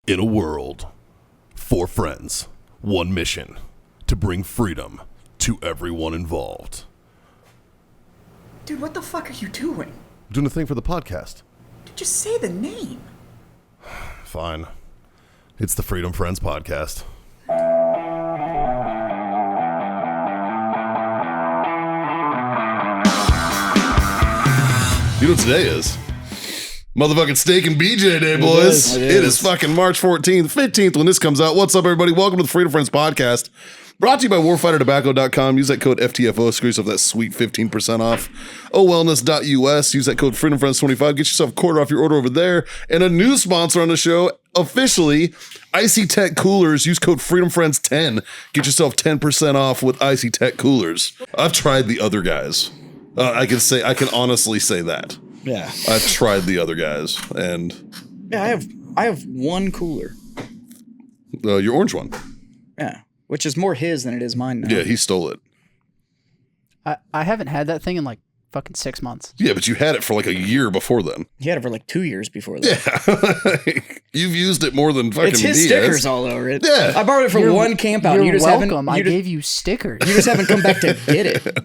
In a world, 4 friends, 1 mission, to bring freedom to everyone involved. Dude, what the fuck are you doing? I'm doing a thing for the podcast. Dude, just say the name. Fine. It's the Freedom Friends Podcast. You know what today is? Motherfucking Steak and BJ Day, boys. It is fucking March 14th, 15th when this comes out. What's up, everybody? Welcome to the Freedom Friends Podcast. Brought to you by warfightertobacco.com. Use that code FTFO. Screw yourself that sweet 15% off. OWellness.us. Use that code FreedomFriends25. Get yourself a quarter off your order over there. And a new sponsor on the show, officially, Icy Tech Coolers. Use code FreedomFriends10. Get yourself 10% off with Icy Tech Coolers. I've tried the other guys. I can honestly say that. Yeah, I've tried the other guys, and yeah, I have one cooler. Your orange one. Yeah, which is more his than it is mine now. Yeah, he stole it. I haven't had that thing in like fucking 6 months. Yeah, but you had it for like a year before then. He had it for like 2 years before that. Yeah, you've used it more than fucking It's his stickers all over it. Yeah. I borrowed it for one camp out. You're You just welcome. I haven't. gave you stickers. You just haven't come back to get it.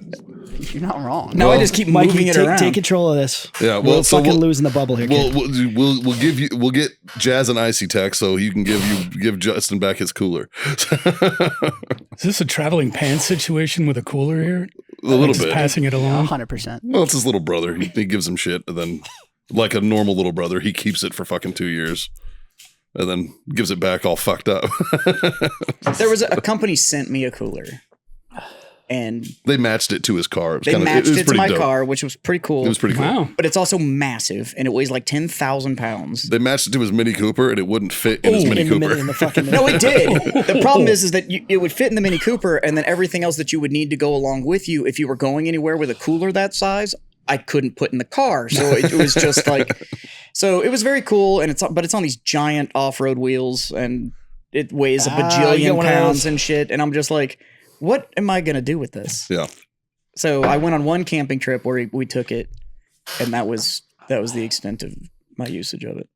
You're not wrong. No, I just keep moving it around. Take control of this. Yeah, well, we're so fucking losing the bubble here. We'll get Jazz an Icy Tech so you can give Justin back his cooler. Is this a traveling pants situation with a cooler here? A little Just bit. passing it along. 100%. Well, it's his little brother. He gives him shit, and then like a normal little brother, he keeps it for fucking 2 years, and then gives it back all fucked up. There was a company sent me a cooler, and They matched it to his car. they matched was it to pretty my dope. car, which was pretty cool. It was pretty cool. Wow. But it's also massive, and it weighs like 10,000 pounds. They matched it to his Mini Cooper, and it wouldn't fit in his Mini in the Cooper. minute, in the fucking No, it did. The problem is that it would fit in the Mini Cooper, and then everything else that you would need to go along with you if you were going anywhere with a cooler that size, I couldn't put in the car. So it was just like, so it was very cool, and it's on these giant off-road wheels, and it weighs a you got bajillion one of pounds those. and shit, and I'm just like, what am I gonna do with this? Yeah. So I went on one camping trip where we took it, and that was the extent of my usage of it.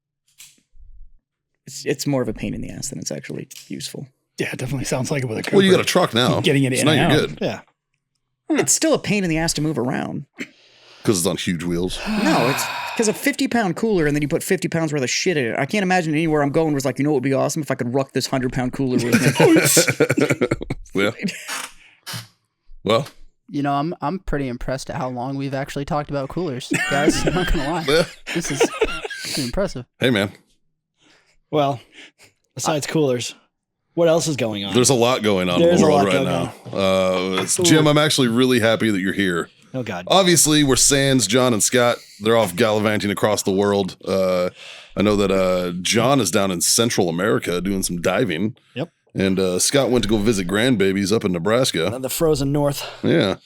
It's more of a pain in the ass than it's actually useful. Yeah, it definitely sounds like it with a Cooper. Well, you got a truck now. Getting it so in now and you're out. good yeah. It's still a pain in the ass to move around. because it's on huge wheels. No, it's because a 50-pound cooler, and then you put 50 pounds worth of shit in it. I can't imagine anywhere I'm going was like, you know what would be awesome if I could ruck this 100-pound cooler with me. Yeah. Well, You know, I'm pretty impressed at how long we've actually talked about coolers, guys. I'm not gonna lie. yeah. This is pretty impressive. Hey, man. Well, besides coolers, what else is going on? There's a lot going on in There's the a world lot right going now. Jim, I'm actually really happy that you're here. Oh God. Obviously, we're Sans, John, and Scott. They're off gallivanting across the world. I know that John is down in Central America doing some diving. Yep. And Scott went to go visit grandbabies up in Nebraska. The frozen north. Yeah.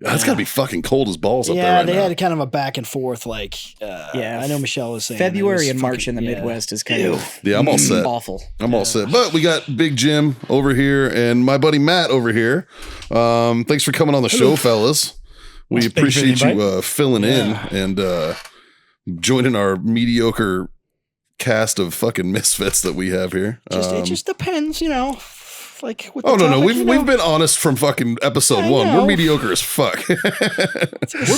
That's got to be fucking cold as balls up there Yeah, right they now. had kind of a back and forth. Like, Yeah, I know Michelle was saying February it was and March in fucking- the yeah. Midwest is kind of Yeah, I'm all set. awful. I'm all set. But we got Big Jim over here and my buddy Matt over here. Thanks for coming on the show, fellas. We Thank you for the appreciate you invite. filling in and joining our mediocre cast of fucking misfits that we have here. It just depends, you know. Like, with the Oh no, topic, you know. we've been honest from fucking episode I 1. know. We're mediocre as fuck. We're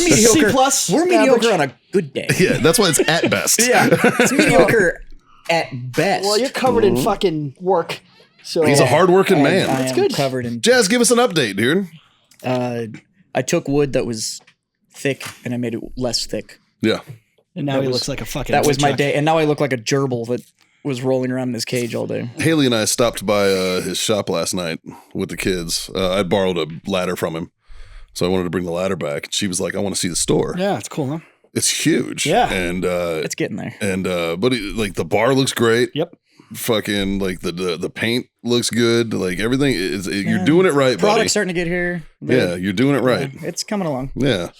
mediocre. C+, We're mediocre on a good day. Yeah, that's why it's at best. Yeah, it's mediocre at best. Well, you're covered in fucking work. So He's a hardworking man. I am good. covered in. Jazz, give us an update, dude. I took wood that was thick and I made it less thick. Yeah. And now he looks like a fucking. That was my woodchuck. day, and now I look like a gerbil that was rolling around in his cage all day. Haley and I stopped by his shop last night with the kids. I borrowed a ladder from him, so I wanted to bring the ladder back. She was like, "I want to see the store. Yeah, it's cool, huh? It's huge. Yeah. and It's getting there. but like the bar looks great. Yep. Fucking like the paint looks good. Like everything is. You're doing it right, buddy. Product's starting to get here. Yeah, you're doing it right. It's coming along. Yeah.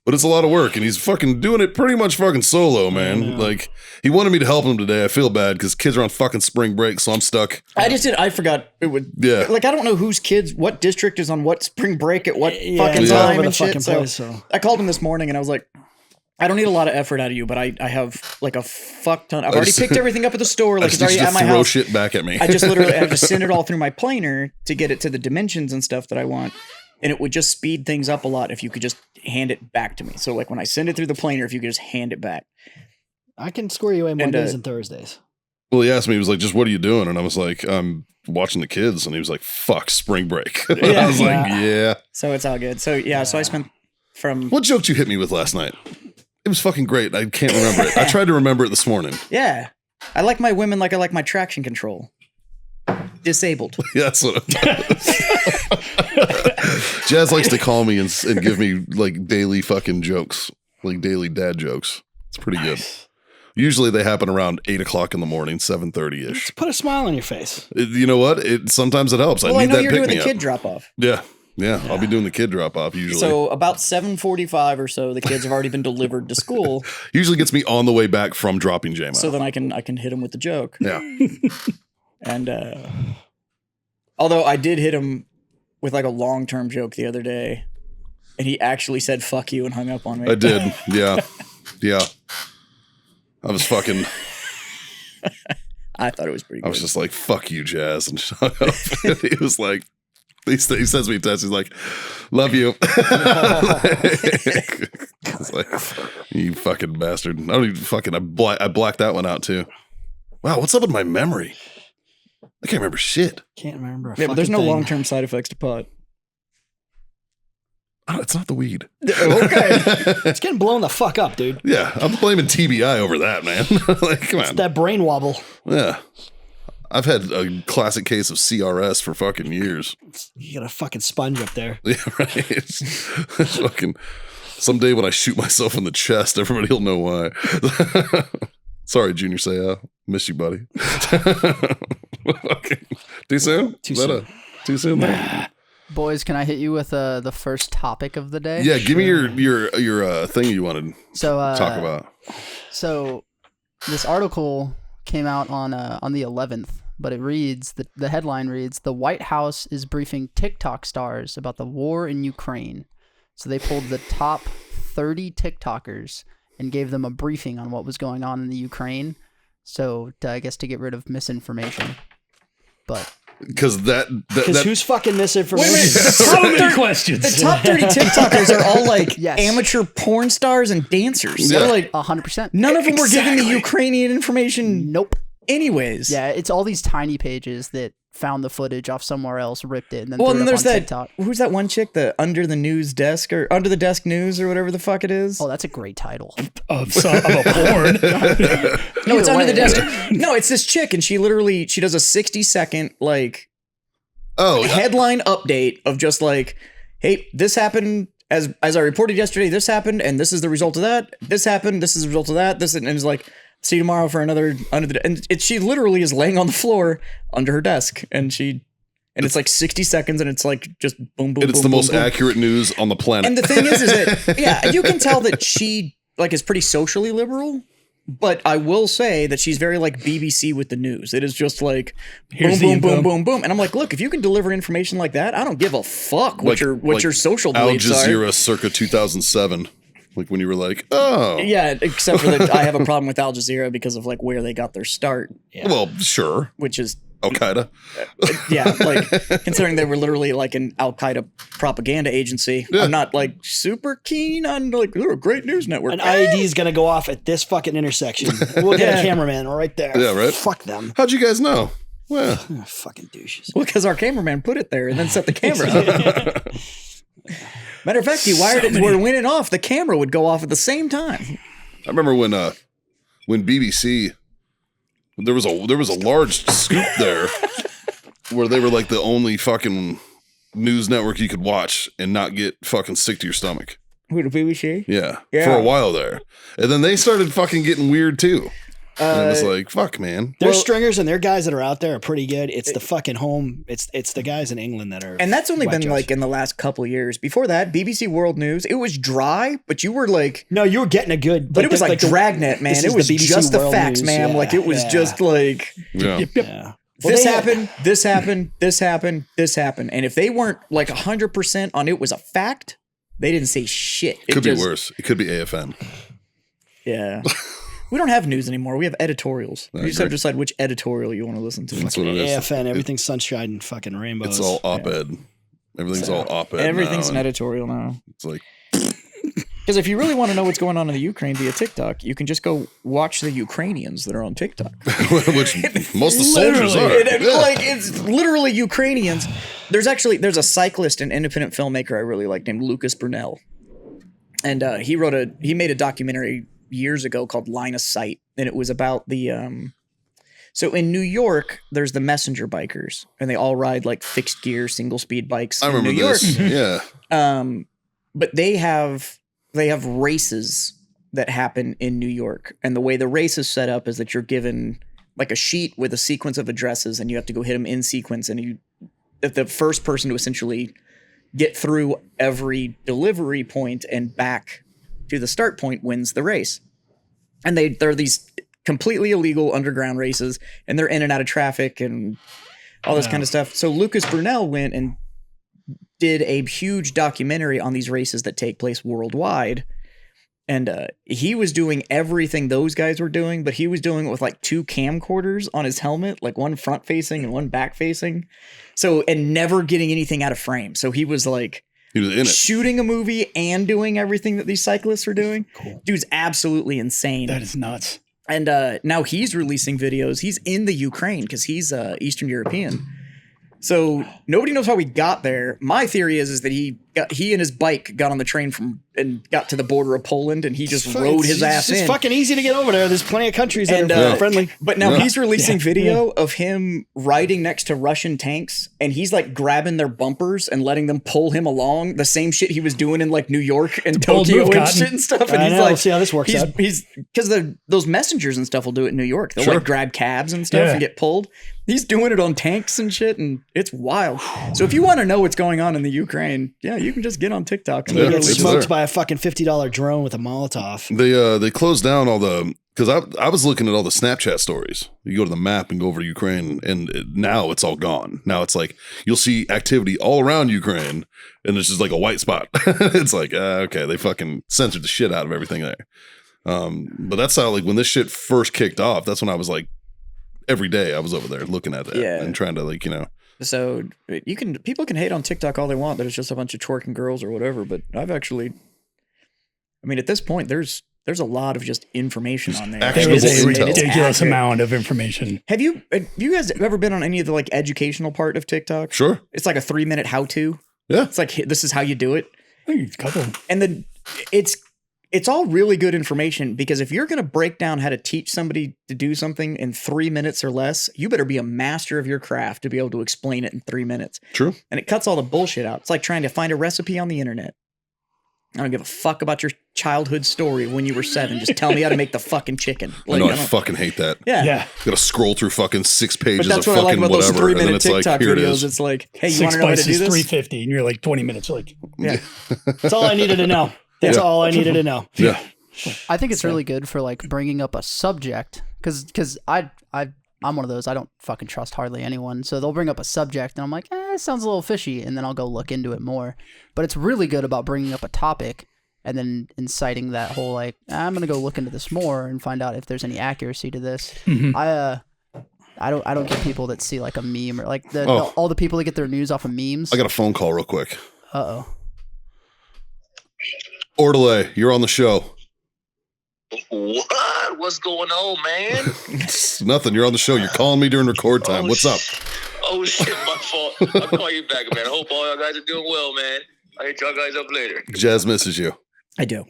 But it's a lot of work, and he's fucking doing it pretty much fucking solo, man. Like, he wanted me to help him today. I feel bad because kids are on fucking spring break, so I'm stuck. I forgot it would. Yeah. Like, I don't know whose kids, what district is on what spring break at what fucking it's all time over the and shit. fucking So place, so. I called him this morning and I was like, I don't need a lot of effort out of you, but I have like a fuck ton. I've already picked everything up at the store. Like it's already at my throw house. shit back at me. I just send it all through my planer to get it to the dimensions and stuff that I want. And it would just speed things up a lot if you could just hand it back to me. So like when I send it through the planer, if you could just hand it back. I can square you away Mondays and Thursdays. Well, he asked me, he was like, just what are you doing? And I was like, I'm watching the kids. And he was like, fuck, spring break. I was like, yeah. So it's all good. So yeah, so I spent from... What joke did you hit me with last night? It was fucking great. I can't remember it. I tried to remember it this morning. Yeah. I like my women like I like my traction control. Disabled. Yeah, that's what Jazz likes to call me and give me like daily fucking jokes, like daily dad jokes. It's pretty good. Usually they happen around 8 o'clock in the morning, 7:30 ish. Just put a smile on your face. You know what? Sometimes it helps. Well, I I need know that you're pick doing me the up. kid drop off. Yeah. I'll be doing the kid drop off usually. So about 7:45 or so, the kids have already been delivered to school. Usually gets me on the way back from dropping J-Mo. So then I can hit him with the joke. Yeah. And although I did hit him with like a long-term joke the other day, and he actually said "fuck you" and hung up on me. I did. Yeah. I was fucking. I thought it was pretty good. I was just like, "Fuck you, Jazz," and shut up. And he was like, he sends me a text. He's like, "Love you." It's like, you fucking bastard. I don't even fucking. I blacked that one out too. Wow, what's up with my memory? I can't remember shit. Can't remember. Yeah, but there's no long-term side effects to pot. Oh, it's not the weed. Okay. It's getting blown the fuck up, dude. Yeah, I'm blaming TBI over that, man. Like, come on. That brain wobble. Yeah. I've had a classic case of CRS for fucking years. You got a fucking sponge up there. Yeah, right. It's fucking someday when I shoot myself in the chest, everybody will know why. Sorry, Junior Seau. Miss you, buddy. Too soon? Too Is that soon. Too soon? There? Boys, can I hit you with the first topic of the day? Yeah, give me your thing you wanted to talk about. So this article came out on the 11th, but it reads, the headline reads, "The White House is briefing TikTok stars about the war in Ukraine." So they pulled the top 30 TikTokers and gave them a briefing on what was going on in the Ukraine. So I guess to get rid of misinformation. But Because Because who's fucking misinformation? So many questions. The top 30 TikTokers are all like Yes. amateur porn stars and dancers. Yeah. They're like 100%. none of them were giving the Ukrainian information Nope. anyways. Yeah, it's all these tiny pages that found the footage off somewhere else, ripped it, and then Well, threw and it then up there's on that. TikTok. Who's that one chick? The under the news desk or under the desk news or whatever the fuck it is. Oh, that's a great title. of a porn. No, it's Either under the way. desk. No, it's this chick, and she does a 60-second like headline update of just like, hey, this happened as I reported yesterday. This happened, and this is the result of that. This happened. This is the result of that. This and it's like, see you tomorrow for another she literally is laying on the floor under her desk, and it's like 60 seconds, and it's like just boom, boom, and it's boom, the most boom, boom. accurate news on the planet. And the thing is that yeah, you can tell that she like is pretty socially liberal, but I will say that she's very like BBC with the news. It is just like Here's boom, the boom, boom, info. boom, boom, and I'm like, look, if you can deliver information like that, I don't give a fuck what Like your social Al beliefs are. Jazeera circa 2007. Like when you were like, oh. Yeah, except for that I have a problem with Al Jazeera because of like where they got their start, Well, sure. which is Al Qaeda. yeah, like considering they were literally like an Al Qaeda propaganda agency. Yeah. I'm not like super keen on like they're a great news network. An IED is gonna go off at this fucking intersection. We'll get Yeah. a cameraman right there. Yeah, right. Fuck them. How'd you guys know? Well, Oh, fucking douches. Well, because our cameraman put it there and then set the camera up. Matter of fact, he wired it to where when it off, the camera would go off at the same time. I remember when BBC there was a large scoop there where they were like the only fucking news network you could watch and not get fucking sick to your stomach. Who the BBC? Yeah. Yeah. For a while there. And then they started fucking getting weird too. And it was like, fuck, man. Their stringers and their guys that are out there are pretty good. It's the fucking home. It's the guys in England that are. And that's only been whack like jobs. in the last couple of years. Before that, BBC World News, it was dry, but you were like, No, you were getting a good. but it was like Dragnet, man. this It is was the BBC just the World facts, News. man. Yeah, Like it was yeah. just like Yeah. Yeah. Well, this they had- happened, this happened, this happened, this happened. And if they weren't like 100% on it was a fact, they didn't say shit. It Could be just- worse. It could be AFN. Yeah. We don't have news anymore. We have editorials. You just have to decide which editorial you want to listen to. That's what it is. AFN, everything's sunshine and fucking rainbows. It's all op-ed. Everything's all op-ed. Everything's now, an editorial now. It's like Because if you really want to know what's going on in the Ukraine via TikTok, you can just go watch the Ukrainians that are on TikTok. which most of the soldiers are. Like it's literally Ukrainians. There's a cyclist and independent filmmaker I really like named Lucas Brunel, and he made a documentary years ago called Line of Sight, and it was about the so in New York there's the messenger bikers, and they all ride like fixed gear single speed bikes. I remember in New this. York. Yeah. But they have races that happen in New York, and the way the race is set up is that you're given like a sheet with a sequence of addresses, and you have to go hit them in sequence, and if the first person to essentially get through every delivery point and back to the start point wins the race. And they're these completely illegal underground races, and they're in and out of traffic and all this kind of stuff. So Lucas Brunel went and did a huge documentary on these races that take place worldwide. And he was doing everything those guys were doing, but he was doing it with like 2 camcorders on his helmet, like one front facing and one back facing. So, and never getting anything out of frame. So he was like, He was in it. shooting a movie and doing everything that these cyclists are doing. Cool. Dude's absolutely insane. That is nuts. And now he's releasing videos. He's in the Ukraine because he's Eastern European. So nobody knows how he got there. My theory is that he and his bike got on the train and got to the border of Poland, and he just rode his ass in. It's fucking easy to get over there. There's plenty of countries that are friendly. But now he's releasing video of him riding next to Russian tanks, and he's like grabbing their bumpers and letting them pull him along. The same shit he was doing in like New York and Tokyo and shit and stuff. And I he's know. like, We'll see how this works out. He's because those messengers and stuff will do it in New York. They'll like grab cabs and stuff and get pulled. He's doing it on tanks and shit, and it's wild. So if you want to know what's going on in the Ukraine, you can just get on TikTok. And You get it's smoked there. by a fucking $50 drone with a Molotov. They closed down all the because I was looking at all the Snapchat stories. You go to the map and go over to Ukraine, and now it's all gone. Now it's like you'll see activity all around Ukraine, and it's just like a white spot. It's like okay, they fucking censored the shit out of everything there. But that's how like when this shit first kicked off. That's when I was like every day I was over there looking at that and trying to like So people can hate on TikTok all they want that it's just a bunch of twerking girls or whatever, but at this point there's a lot of just information on there. Actionable There is a intel. ridiculous amount of information. Have you guys ever been on any of the like educational part of TikTok? Sure. It's like a 3-minute how-to. Yeah. It's like this is how you do it. I think a couple. And then it's all really good information because if you're going to break down how to teach somebody to do something in 3 minutes or less, you better be a master of your craft to be able to explain it in 3 minutes. True. And it cuts all the bullshit out. It's like trying to find a recipe on the internet. I don't give a fuck about your childhood story when you were 7. Just tell me how to make the fucking chicken. I know I fucking hate that. Yeah. Yeah. Gotta scroll through fucking 6 pages But that's of what I like fucking about those whatever, and then 3-minute it's like TikTok here it videos. is. It's like, hey, you 6 want to know how to bites do is this? $3.50, and you're like 20 minutes. Like, Yeah. That's all I needed to know. That's all I needed to know. Yeah. I think it's really good for like bringing up a subject because I'm one of those, I don't fucking trust hardly anyone. So they'll bring up a subject and I'm like, it sounds a little fishy. And then I'll go look into it more. But it's really good about bringing up a topic and then inciting that whole like, I'm going to go look into this more and find out if there's any accuracy to this. I don't get people that see like a meme or like all the people that get their news off of memes. I got a phone call real quick. Uh-oh. Ordelay, you're on the show. What? What's going on, man? It's nothing. You're on the show. You're calling me during record time. What's up? Oh shit, my fault. I'll call you back, man. I hope all y'all guys are doing well, man. I'll hit y'all guys up later. Jazz misses you. I do.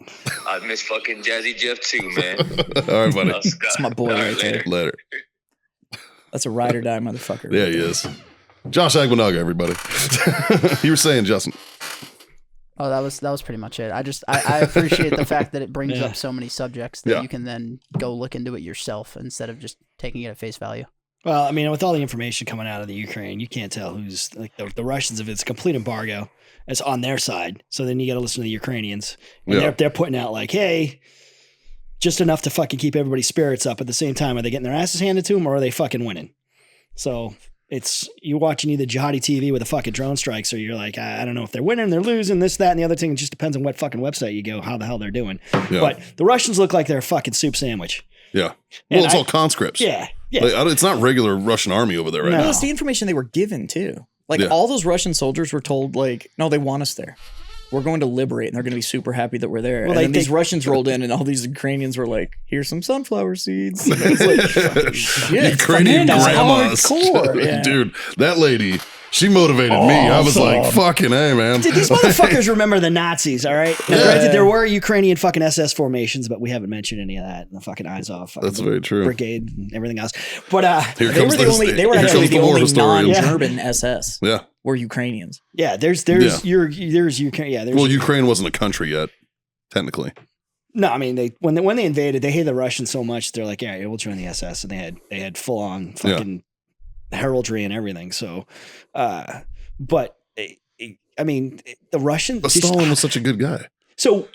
I miss fucking Jazzy Jeff too, man. All right, buddy. That's my boy right there. Later. That's a ride or die motherfucker. Yeah, he is. Josh Agwanaga, everybody. You were saying, Justin. Oh, that was pretty much it. I appreciate the fact that it brings up so many subjects that you can then go look into it yourself instead of just taking it at face value. Well, I mean, with all the information coming out of the Ukraine, you can't tell who's like the Russians. If it's a complete embargo, it's on their side. So then you got to listen to the Ukrainians. And they're putting out like, hey, just enough to fucking keep everybody's spirits up. At the same time, are they getting their asses handed to them or are they fucking winning? So you're watching either jihadi TV with a fucking drone strikes, or you're like, I don't know if they're winning, they're losing, this, that, and the other thing. It just depends on what fucking website you go, how the hell they're doing. Yeah. But the Russians look like they're a fucking soup sandwich. Yeah. And Well, it's all conscripts. Yeah. Yeah. Like, it's not regular Russian army over there right No. now. Well, it's the information they were given too. Like Yeah. all those Russian soldiers were told, like, no, they want us there. We're going to liberate, and they're going to be super happy that we're there. Well, and then they- these Russians rolled in, and all these Ukrainians were like, "Here's some sunflower seeds." And it was like, fucking shit, Ukrainian fucking grandmas. hardcore. Yeah. Dude, that lady, she motivated me. I was like, fucking hey, man. Dude, these motherfuckers remember the Nazis, all right? Now, granted, there were Ukrainian fucking SS formations, but we haven't mentioned any of that. The fucking Azov fucking That's very true. brigade and everything else. But Here They were the this- only. They were here actually comes the war only historian. non-German SS. Yeah. Were Ukrainians. yeah, there's Yeah. there's Ukraine. Yeah, there's Well, Ukraine wasn't a country yet, technically. no. I mean, when they invaded, they hated the Russians so much. They're like, yeah, we'll join the SS, and they had full on fucking heraldry and everything. So, but I mean, the Russians. But Stalin was such a good guy. So,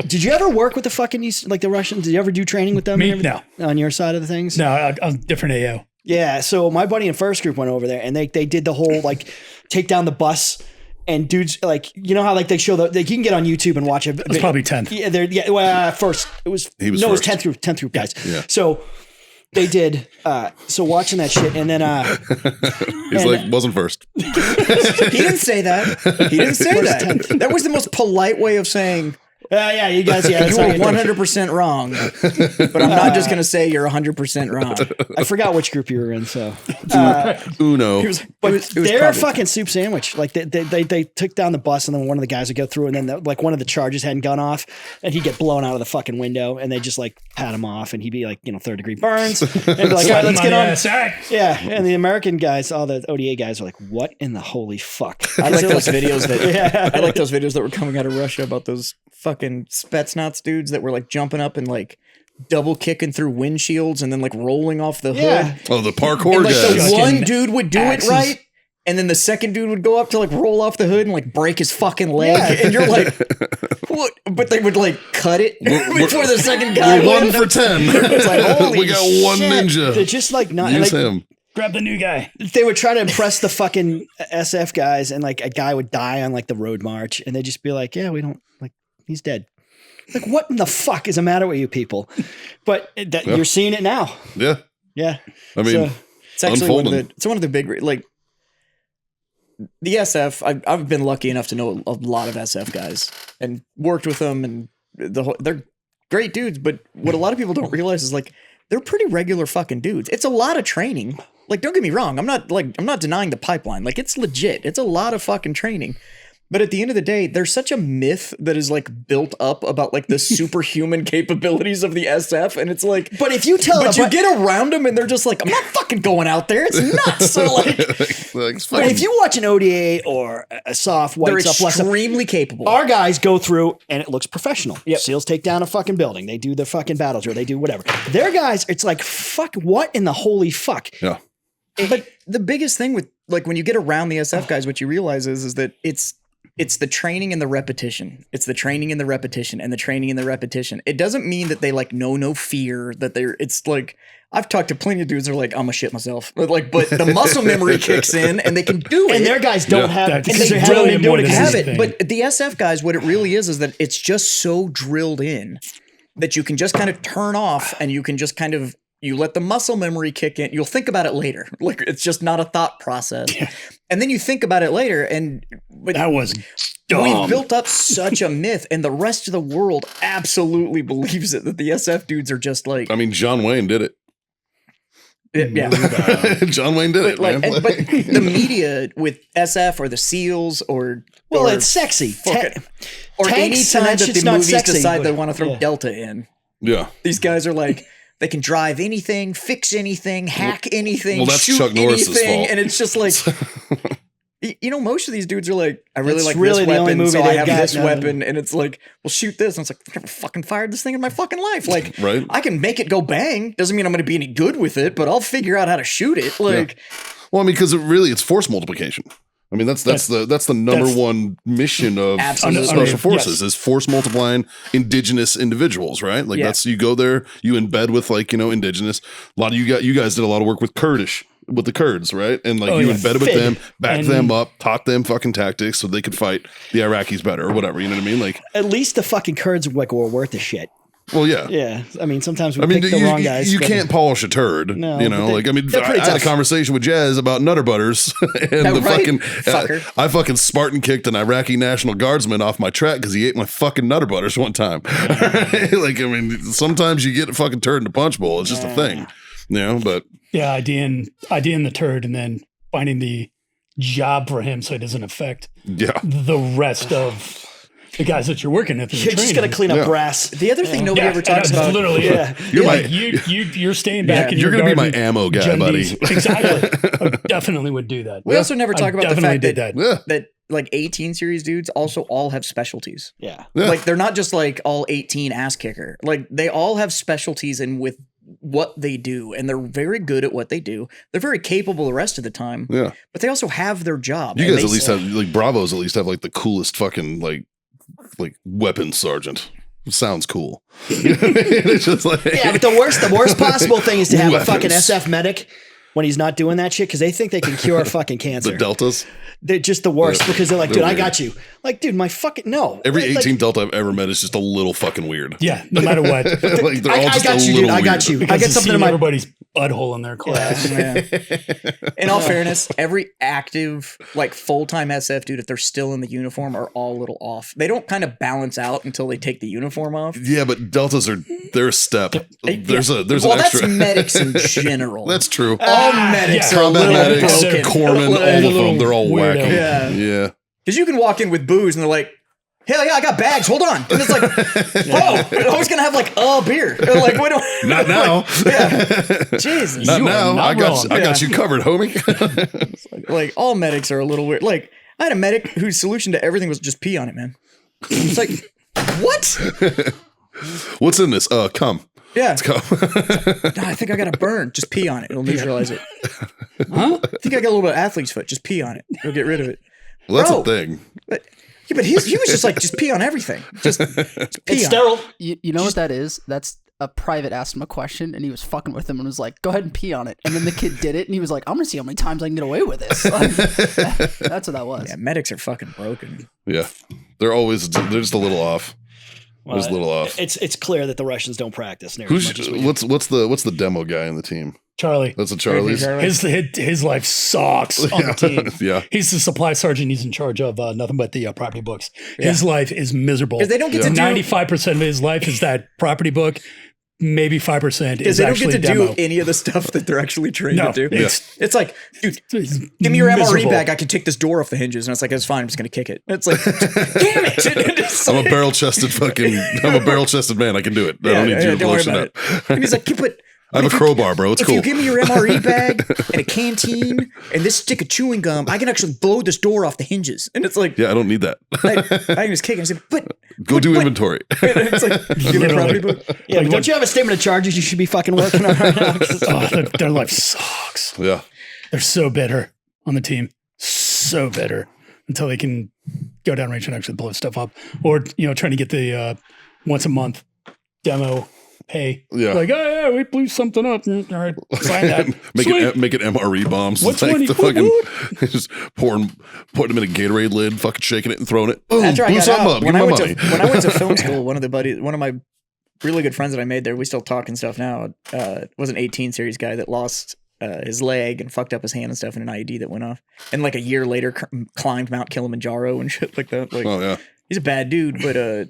did you ever work with the fucking like the Russians? Did you ever do training with them? Me? and everything? No. On your side of the things? No, I'm different AO. Yeah. So my buddy in first group went over there, and they did the whole like take down the bus, and dudes like you know how like they show you can get on YouTube and watch it. It was probably 10th. Yeah, well, first it was He was no, first. it was 10th group guys. Yeah. So they did. So watching that shit, and then He's like, wasn't first. He didn't say that. He didn't say that. That was the most polite way of saying yeah, you guys, yeah, that's you how were you do it. 100% wrong. But I'm not just going to say you're 100% wrong. I forgot which group you were in. So. Uno. But they're a probably- fucking soup sandwich. Like they took down the bus, and then one of the guys would go through, and then like one of the charges hadn't gone off, and he'd get blown out of the fucking window, and they just like pat him off, and he'd be like, 3rd-degree burns, and be like, all right, let's get on. Yeah, and the American guys, all the ODA guys, are like, what in the holy fuck? I like those videos that Yeah. I like those videos that were coming out of Russia about those fucking Spetsnaz dudes that were like jumping up and like double kicking through windshields and then like rolling off the Yeah. hood. Oh, the parkour And like guys. the Fucking one dude would do axes. it right, and then the second dude would go up to like roll off the hood and like break his fucking leg, Yeah. and you're like, what? But they would like cut it before the second guy We're 1 went. for 10. It's like, holy we got one Shit. ninja. They're just like not. Use like, him. Grab the new guy. they would try to impress the fucking SF guys, and like a guy would die on like the road march, and they'd just be like, yeah, we don't like, he's dead. Like, what in the fuck is the matter with you people? But you're seeing it now. Yeah. Yeah. I mean, So- It's actually Unfolding. one of the big like the SF. I've been lucky enough to know a lot of SF guys and worked with them, and they're great dudes. But what a lot of people don't realize is like they're pretty regular fucking dudes. It's a lot of training. Like, don't get me wrong. I'm not denying the pipeline. Like, it's legit. It's a lot of fucking training. But at the end of the day, there's such a myth that is like built up about like the superhuman capabilities of the SF, and it's like, But if you tell but them, you get around them and they're just like, I'm not fucking going out there. It's nuts. So like, like, it's but fucking- if you watch an ODA or a soft they're whites up, less up, extremely capable. our guys go through and it looks professional. Yep. SEALs take down a fucking building. They do the fucking battle drill. They do whatever. Their guys, it's like, fuck, what in the holy fuck? yeah. But the biggest thing with like when you get around the SF guys, what you realize is that it's the training and the repetition. It's the training and the repetition and the training and the repetition. It doesn't mean that they like know no fear, that it's like I've talked to plenty of dudes that are like, I'm gonna shit myself. But the muscle memory kicks in and they can do it. And their guys don't Yeah. have Yeah, and because they they're haven't brilliant been more doing it. than have this it. thing. But the SF guys, what it really is that it's just so drilled in that you can just kind of turn off and you can just kind of you let the muscle memory kick in. You'll think about it later. Like it's just not a thought process. And then you think about it later but That was dumb. we've built up such a myth and the rest of the world absolutely believes it that the SF dudes are just like I mean, John Wayne did it. yeah. John Wayne did But, it, like, man. but the media with SF or the SEALs or It's sexy. or tanks any and time that that shit's the not movies sexy, decide but- they want to throw yeah. Delta in. yeah. These guys are like, they can drive anything, fix anything, hack anything, well, that's shoot Chuck Norris's anything, fault. and it's just like, most of these dudes are like, I really That's like really this the only weapon, movie so I they've have got this now. weapon, and it's like, well, shoot this, and it's like, I've never fucking fired this thing in my fucking life. Like, Right. I can make it go bang. Doesn't mean I'm going to be any good with it, but I'll figure out how to shoot it. Like, Well, I mean, because it's force multiplication. I mean, that's the number one mission of Absolutely. special forces Yes. is force multiplying indigenous individuals, right? Like Yeah. that's you go there, you embed with like indigenous. A lot of you guys did a lot of work with Kurdish. With the Kurds, right? And like Oh, you yeah. embedded with Fid. them, backed And- them up, taught them fucking tactics so they could fight the Iraqis better or whatever. You know what I mean? Like, At least the fucking Kurds were worth the shit. well, yeah. Yeah, I mean, sometimes we I mean, pick the wrong guys. you but- can't polish a turd. No, you but know, they- like I mean, they're I pretty had a tough. conversation with Jazz about Nutter Butters, and the right? fucking Fucker. I fucking Spartan kicked an Iraqi National Guardsman off my track because he ate my fucking Nutter Butters one time. Like, I mean, sometimes you get a fucking turd in a punch bowl. It's just a thing, But Yeah, IDing the turd and then finding the job for him so it doesn't affect yeah, the rest of the guys that you're working with. in the You're just training. gonna clean up Yeah. brass. The other thing nobody Yeah, ever talks and about. literally, Yeah. You're like my- you're staying back. Yeah. in you're your gonna be my garden, ammo guy, buddy. Jundies. Exactly. I definitely would do that. We also never talk I about the definitely fact did that, Yeah. that like 18 series dudes also all have specialties. Yeah. Yeah. Like they're not just like all 18 ass kicker. Like they all have specialties in with what they do, and they're very good at what they do. They're very capable the rest of the time, Yeah, but they also have their job. you and guys they at least say- have like Bravos. At least have like the coolest fucking like weapons sergeant. Sounds cool. It's just like Yeah, but the worst possible thing is to have a fucking Weapons. SF medic when he's not doing that shit because they think they can cure fucking the cancer. Deltas. They're just the worst Yeah. because they're like, They're dude, I weird. got you. Like, dude, my fucking no. Every Like, 18 Delta I've ever met is just a little fucking weird. Yeah, no matter what. Like they're all I just got a you, little dude. I got weird. you. I Because get to something see in my everybody's butthole in their class. In all fairness, every active, like full-time SF dude, if they're still in the uniform, are all a little off. They don't kind of balance out until they take the uniform off. Yeah, but Deltas they're a step. There's well, an extra. that's medics in general. That's true. all medics yeah. are a Combat little medics, broken. corpsmen, all They're a of them, little they're all weirdo. wacky. Yeah. Yeah. Because you can walk in with booze and they're like, hell yeah, I got bags. Hold on. And it's like, oh, I'm always going to have like a beer. They're like, wait, Not now. Jesus. Not You are now. not I got wrong. I got you covered, homie. Like all medics are a little weird. Like I had a medic whose solution to everything was just pee on it, man. It's like, what? What's in this? Cum. Yeah. Cum. No, I think I got a burn. Just pee on it. It'll neutralize it. Huh? I think I got a little bit of athlete's foot. Just pee on it. It'll get rid of it. Well, that's Bro. a thing. But yeah, but he was just like, just pee on everything. Just pee It's on sterile. You know what that is? That's a private asked him a question, and he was fucking with him and was like, "Go ahead and pee on it." And then the kid did it, and he was like, "I'm gonna see how many times I can get away with this." Like, that's what that was. Yeah, medics are fucking broken. Yeah. They're just a little off. Just a little off. It's clear that the Russians don't practice near as Who's much as we do. what's the demo guy in the team? Charlie. That's a Charlie's. His life sucks on the team. Yeah. He's the supply sergeant. He's in charge of nothing but the property books. His life is miserable. Because they don't get to do 95% of his life is that property book. Maybe 5% because is they don't actually get to a demo. do any of the stuff that they're actually trained No, to do. it's- It's like, dude, It's give me your MRE miserable. bag. I can take this door off the hinges. And it's like, it's fine. I'm just going to kick it. And it's like, damn it. It's I'm a like- barrel chested man. I can do it. I don't need you to don't worry blow about shit it. up. And he's like, but I have a crowbar, bro. It's if cool. you give me your MRE bag and a canteen and this stick of chewing gum, I can actually blow this door off the hinges. And it's like, Yeah, I don't need that. I can just kick it. I said, but Go do inventory. it's like, give me a property book. Yeah, but don't you have a statement of charges you should be fucking working on right now? Oh, their life sucks. Yeah. They're so bitter on the team. So bitter until they can go downrange and actually blow stuff up. Or, trying to get the once a month demo pay. Yeah. Like, oh, yeah, we blew something up. All right, sign that. Sweet. Make it MRE bombs. What's Like money? the fucking just putting them in a Gatorade lid, fucking shaking it and throwing it. Boom, After I blew got something out, up. Give me my money. when I went to film school, one of my really good friends that I made there, we still talk and stuff now, was an 18 series guy that lost his leg and fucked up his hand and stuff in an IED that went off. And like a year later climbed Mount Kilimanjaro and shit like that. Like, Oh yeah. he's a bad dude, but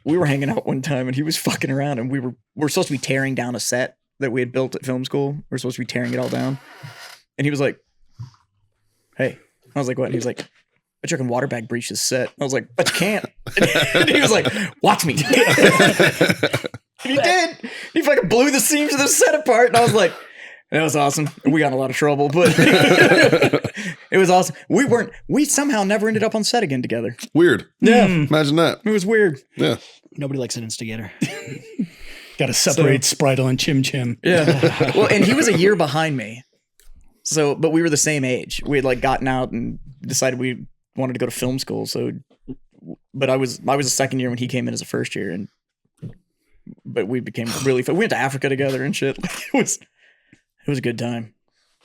we were hanging out one time and he was fucking around and we were supposed to be tearing down a set that we had built at film school. We were supposed to be tearing it all down. And he was like, hey. I was like, what? And he was like, but you can water bag breach this set. I was like, but you can't. And he was like, watch me. And he did. He fucking blew the seams of the set apart. And I was like, that was awesome. We got in a lot of trouble, but it was awesome. We somehow never ended up on set again together. Weird. Yeah. Imagine that. It was weird. Yeah. Nobody likes an instigator. Got to separate Spritle and Chim Chim. Yeah. Well, and he was a year behind me. So, but we were the same age. We had like gotten out and decided we wanted to go to film school. So, but I was a second year when he came in as a first year, but we became really. We went to Africa together and shit. Like, it was a good time.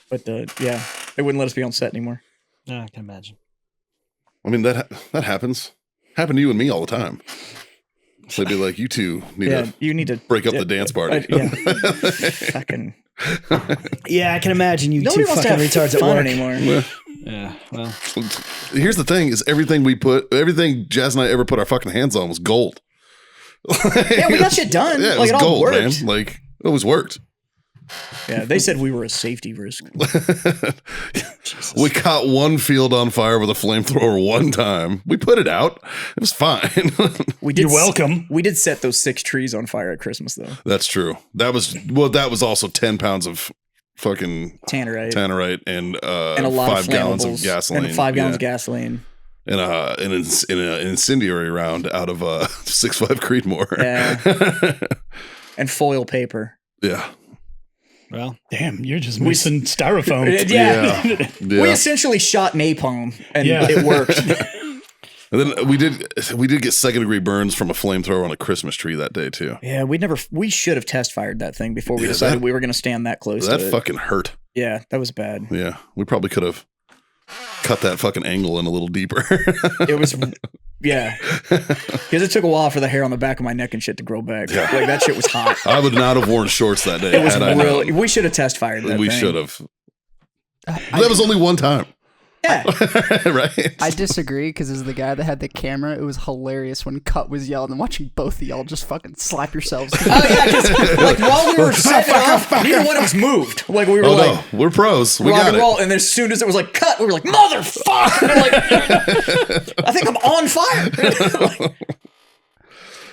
But yeah, they wouldn't let us be on set anymore. Yeah, I can imagine. I mean, that happens. Happened to you and me all the time. So they'd be like, you two need to break up the dance party. Fucking. Yeah, I can imagine you Nobody two wants fucking to have retards at fun work. anymore. Yeah, well. Here's the thing: is everything Jazz and I ever put our fucking hands on was gold. Yeah, we got shit done. Yeah, it like was it all gold, worked. man. Like it always worked. Yeah, they said we were a safety risk. We caught one field on fire with a flamethrower one time. We put it out. It was fine. You're welcome. We did set those 6 trees on fire at Christmas, though. That's true. That was also 10 pounds of fucking tannerite and a lot 5 of gallons of flammables gasoline. and 5 gallons of gasoline. And an incendiary round out of 6.5 Creedmoor. Yeah. And foil paper. Yeah. Well, damn, you're just missing styrofoam. Yeah. Yeah. We essentially shot napalm, and Yeah. it worked. And then we did get second-degree burns from a flamethrower on a Christmas tree that day too. Yeah, we should have test fired that thing before we decided we were going to stand that close to it. That fucking hurt. Yeah, that was bad. Yeah, we probably could have cut that fucking angle in a little deeper. It was, yeah. Because it took a while for the hair on the back of my neck and shit to grow back. Yeah. Like, that shit was hot. I would not have worn shorts that day. It was had I really, known. we should have test fired that We thing. should have. That was only one time. Yeah. Right? I disagree because as the guy that had the camera, it was hilarious when Cut was yelling and watching both of y'all just fucking slap yourselves. Oh, yeah, because like, while we were setting it off, neither one of us moved. Like, we were no, we're pros. We rock got and it. roll, and then as soon as it was like cut, we were like, motherfucker! And like, I think I'm on fire. Like,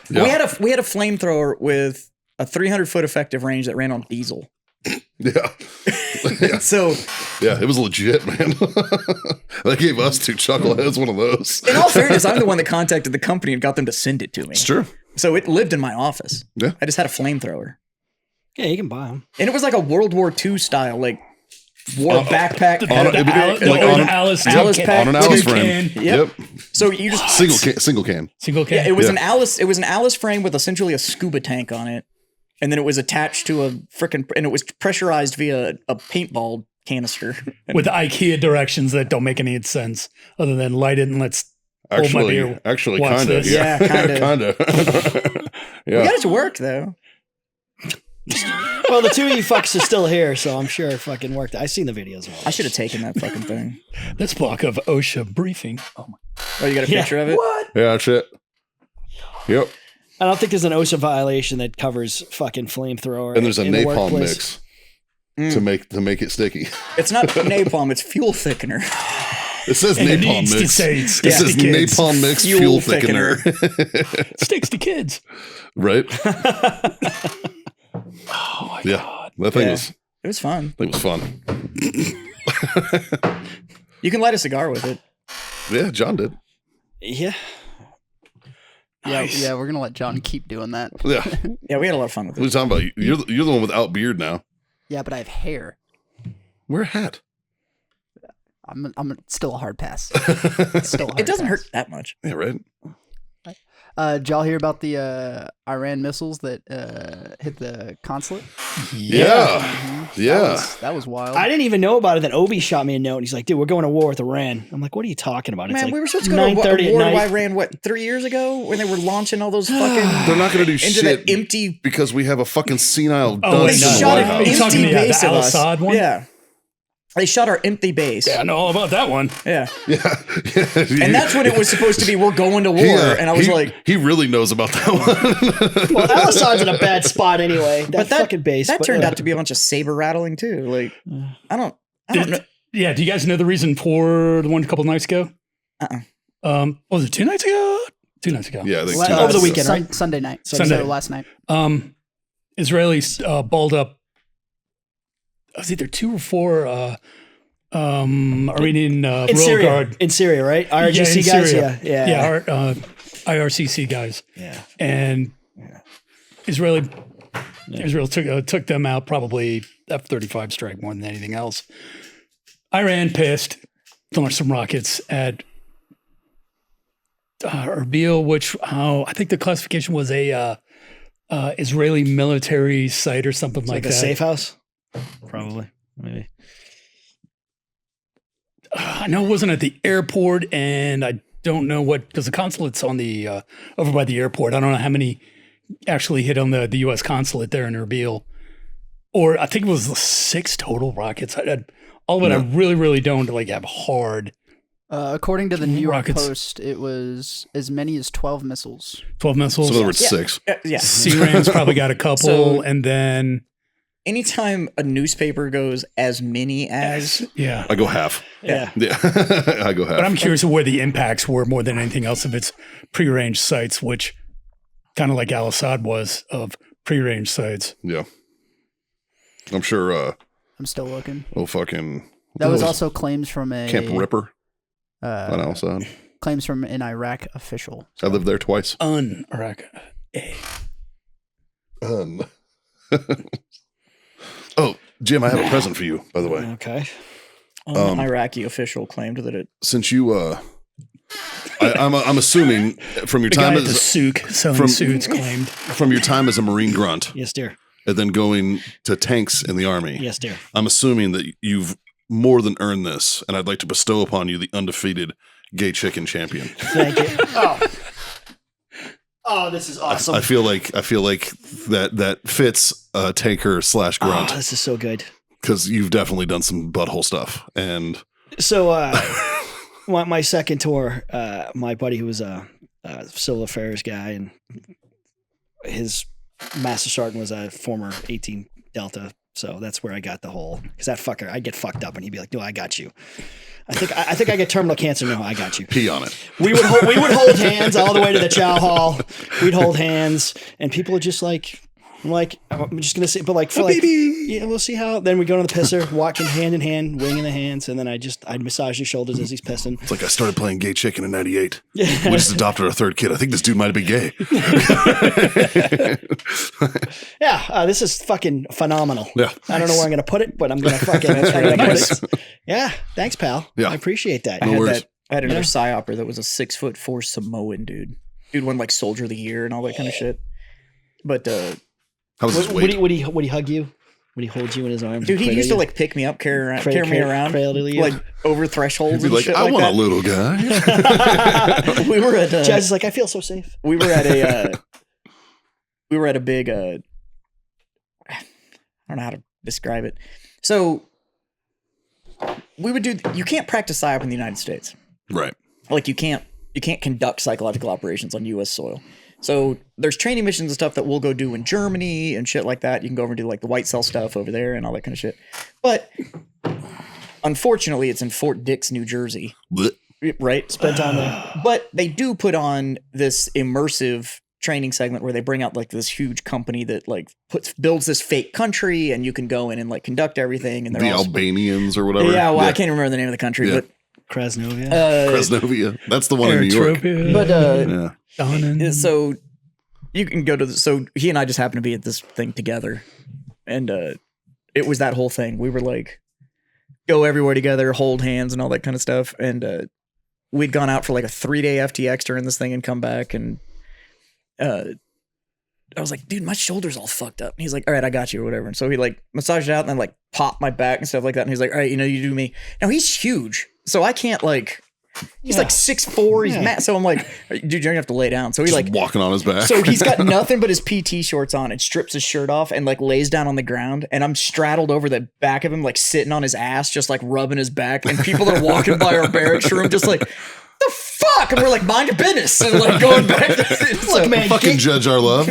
Yeah. we had a flamethrower with a 300-foot effective range that ran on diesel. Yeah. So, Yeah, it was legit, man. They gave us 2 chuckleheads one of those. in all fairness, I'm the one that contacted the company and got them to send it to me. It's true. So it lived in my office. Yeah. I just had a flamethrower. yeah, you can buy them. And it was like a World War II style, like, war backpack. On The Alice Alice pack. on an Alice Tin frame. can. Yep. Yep. So you just Single can. Single can. Yeah, it was Yeah. an Alice. It was an Alice frame with essentially a scuba tank on it, and then it was attached to a freaking, and it was pressurized via a paintball canister. with IKEA directions that don't make any sense other than light it and let's hold my beer. Actually, Watch kind of. this. Yeah, kinda. kind of. We Yeah. got it to work though. Well, the 2 of you fucks are still here, so I'm sure it fucking worked. I've seen the videos. I should have taken that fucking thing. This block of OSHA briefing. Oh my. Oh, you got a picture of it? What? Yeah, that's it. Yep. I don't think there's an OSHA violation that covers fucking flamethrower. And there's a in the napalm workplace. mix to make it sticky. It's not napalm. It's fuel thickener. It says And it napalm needs to mix. say It sticks says to kids. napalm mix Fuel fuel thickener. Sticks to kids. Right? Oh my Yeah. God. That thing Yeah. was It was fun. fun. You can light a cigar with it. Yeah, John did. Yeah. Nice. Yeah, we're gonna let John keep doing that. Yeah. Yeah, we had a lot of fun with What are you it. talking about? You're the one without beard now. Yeah, but I have hair. Wear a hat. I'm still a hard pass. Still a hard It doesn't pass. hurt that much. Yeah, right? Did y'all hear about the Iran missiles that hit the consulate? Yeah. Yeah. That was wild. I didn't even know about it. Then Obi shot me a note and he's like, dude, we're going to war with Iran. I'm like, what are you talking about? It's Man, like we were supposed to go to 9:30 war at to night. Iran, what, 3 years ago? When they were launching all those fucking... They're not going to do into shit that empty... because we have a fucking senile Oh, dunce wait, in no. the shot White an Are you House. talking empty about the base of us. Al-Assad one? Yeah. They shot our empty base. Yeah, I know all about that one. Yeah. Yeah. And that's when it was supposed to be, we're going to war. And I was like... he really knows about that one. Well, Al-Assad's in a bad spot anyway. That But fucking base. that but, turned out to be a bunch of saber rattling too. Like, I don't know. Yeah, do you guys know the reason for the one a couple nights ago? Uh-uh. Was it 2 nights ago? 2 nights ago. Yeah, I think Over two the months weekend, ago. right? Sunday night. Sunday. So last night. Israelis balled up. It was either 2 or 4 Iranian in Royal Syria. Guard. In Syria, right? Yeah, RGC in guys? Syria. Yeah. Yeah, our IRCC guys. Yeah. And Israel took them out, probably F-35 strike more than anything else. Iran pissed, launched some rockets at Erbil, which I think the classification was a Israeli military site or something like a that. safe house? Probably. Maybe. I know it wasn't at the airport, and I don't know what, because the consulate's on the over by the airport. I don't know how many actually hit on the U.S. consulate there in Erbil. Or I think it was 6 total rockets. All of it, I really don't like have hard. According to the New York rockets. Post, it was as many as 12 missiles. 12 missiles. So in other words, 6. Yeah. Sea-Ram's probably got a couple, So- and then Anytime a newspaper goes as many as, yeah. I go half. Yeah. Yeah, I go half. But I'm curious of where the impacts were more than anything else of its prearranged sites, which kind of like Al Assad was of prearranged sites. Yeah. I'm sure, I'm still looking. fucking... That was also claims from a Camp Ripper on Al Assad. claims from an Iraq official. I lived there twice. Iraq. Oh, Jim, I have a present for you, by the way. Okay. an Iraqi official claimed that it. Since you, I'm assuming from your The guy time at the as souk selling from- suits claimed. from your time as a Marine grunt Yes, dear. and then going to tanks in the Army, Yes, dear. I'm assuming that you've more than earned this, and I'd like to bestow upon you the undefeated gay chicken champion. Thank you. Oh, this is awesome. I feel like that fits tanker / grunt Oh, this is so good. because you've definitely done some butthole stuff. And So, my second tour, my buddy who was a civil affairs guy, and his master sergeant was a former 18 Delta. So that's where I got the whole, because that fucker, I'd get fucked up and he'd be like, no, I got you. I think I get terminal cancer. No, I got you. pee on it. We would hold hands all the way to the chow hall. We'd hold hands, and people would just like, I'm just gonna say, but like for yeah, we'll see how. Then we go to the pisser, walking hand in hand, winging the hands, and then I'd massage his shoulders as he's pissing. It's like I started playing gay chicken in '98. We just adopted our third kid. I think this dude might have been gay. Yeah, this is fucking phenomenal. Yeah. I don't know where I'm gonna put it, but I'm gonna fucking. I'm gonna put it. Yeah, thanks, pal. Yeah. I appreciate that. I had worries. that. I had another psyoper that was a 6'4" Samoan dude. Dude won like Soldier of the Year and all that kind of shit. But How was his Would weight? he hug you? Would he hold you in his arms? dude, he and used to cradle like pick me up, carry me Cradle- around, cradle you? like over thresholds He'd be and like, shit I like want that. a little guy. We were at you? Jazz is like, I feel so safe. we were at a big I don't know how to describe it. So we would do. You can't practice psyop in the United States. Right. Like you can't conduct psychological operations on U.S. soil. So there's training missions and stuff that we'll go do in Germany and shit like that. You can go over and do like the white cell stuff over there and all that kind of shit. But unfortunately, it's in Fort Dix, New Jersey, Blech. right? Spend time there. But they do put on this immersive training segment where they bring out like this huge company that like builds this fake country, and you can go in and like conduct everything. And The they're all Albanians or whatever. yeah, well, I can't remember the name of the country, Yeah. but Krasnovia. Krasnovia. That's the one in New York. Eritropia, but Yeah. Donen. so you can go to so he and I just happened to be at this thing together, and it was that whole thing. We were like go everywhere together, hold hands and all that kind of stuff, and we'd gone out for like a 3-day FTX during this thing and come back, and I was like, dude, my shoulder's all fucked up. And he's like, all right, I got you or whatever. And so he like massaged it out and then like popped my back and stuff like that. And he's like, all right, you do me. Now he's huge, so I can't like. He's like 6'4". He's mad. So I'm like, dude, you're gonna have to lay down. So he Just like walking on his back. so he's got nothing but his PT shorts on and strips his shirt off and like lays down on the ground, and I'm straddled over the back of him, like sitting on his ass, just like rubbing his back, and people are walking by our barracks room just like, the fuck? And we're like, mind your business, and like going back. So, Look, man, Fucking Judge Our Love.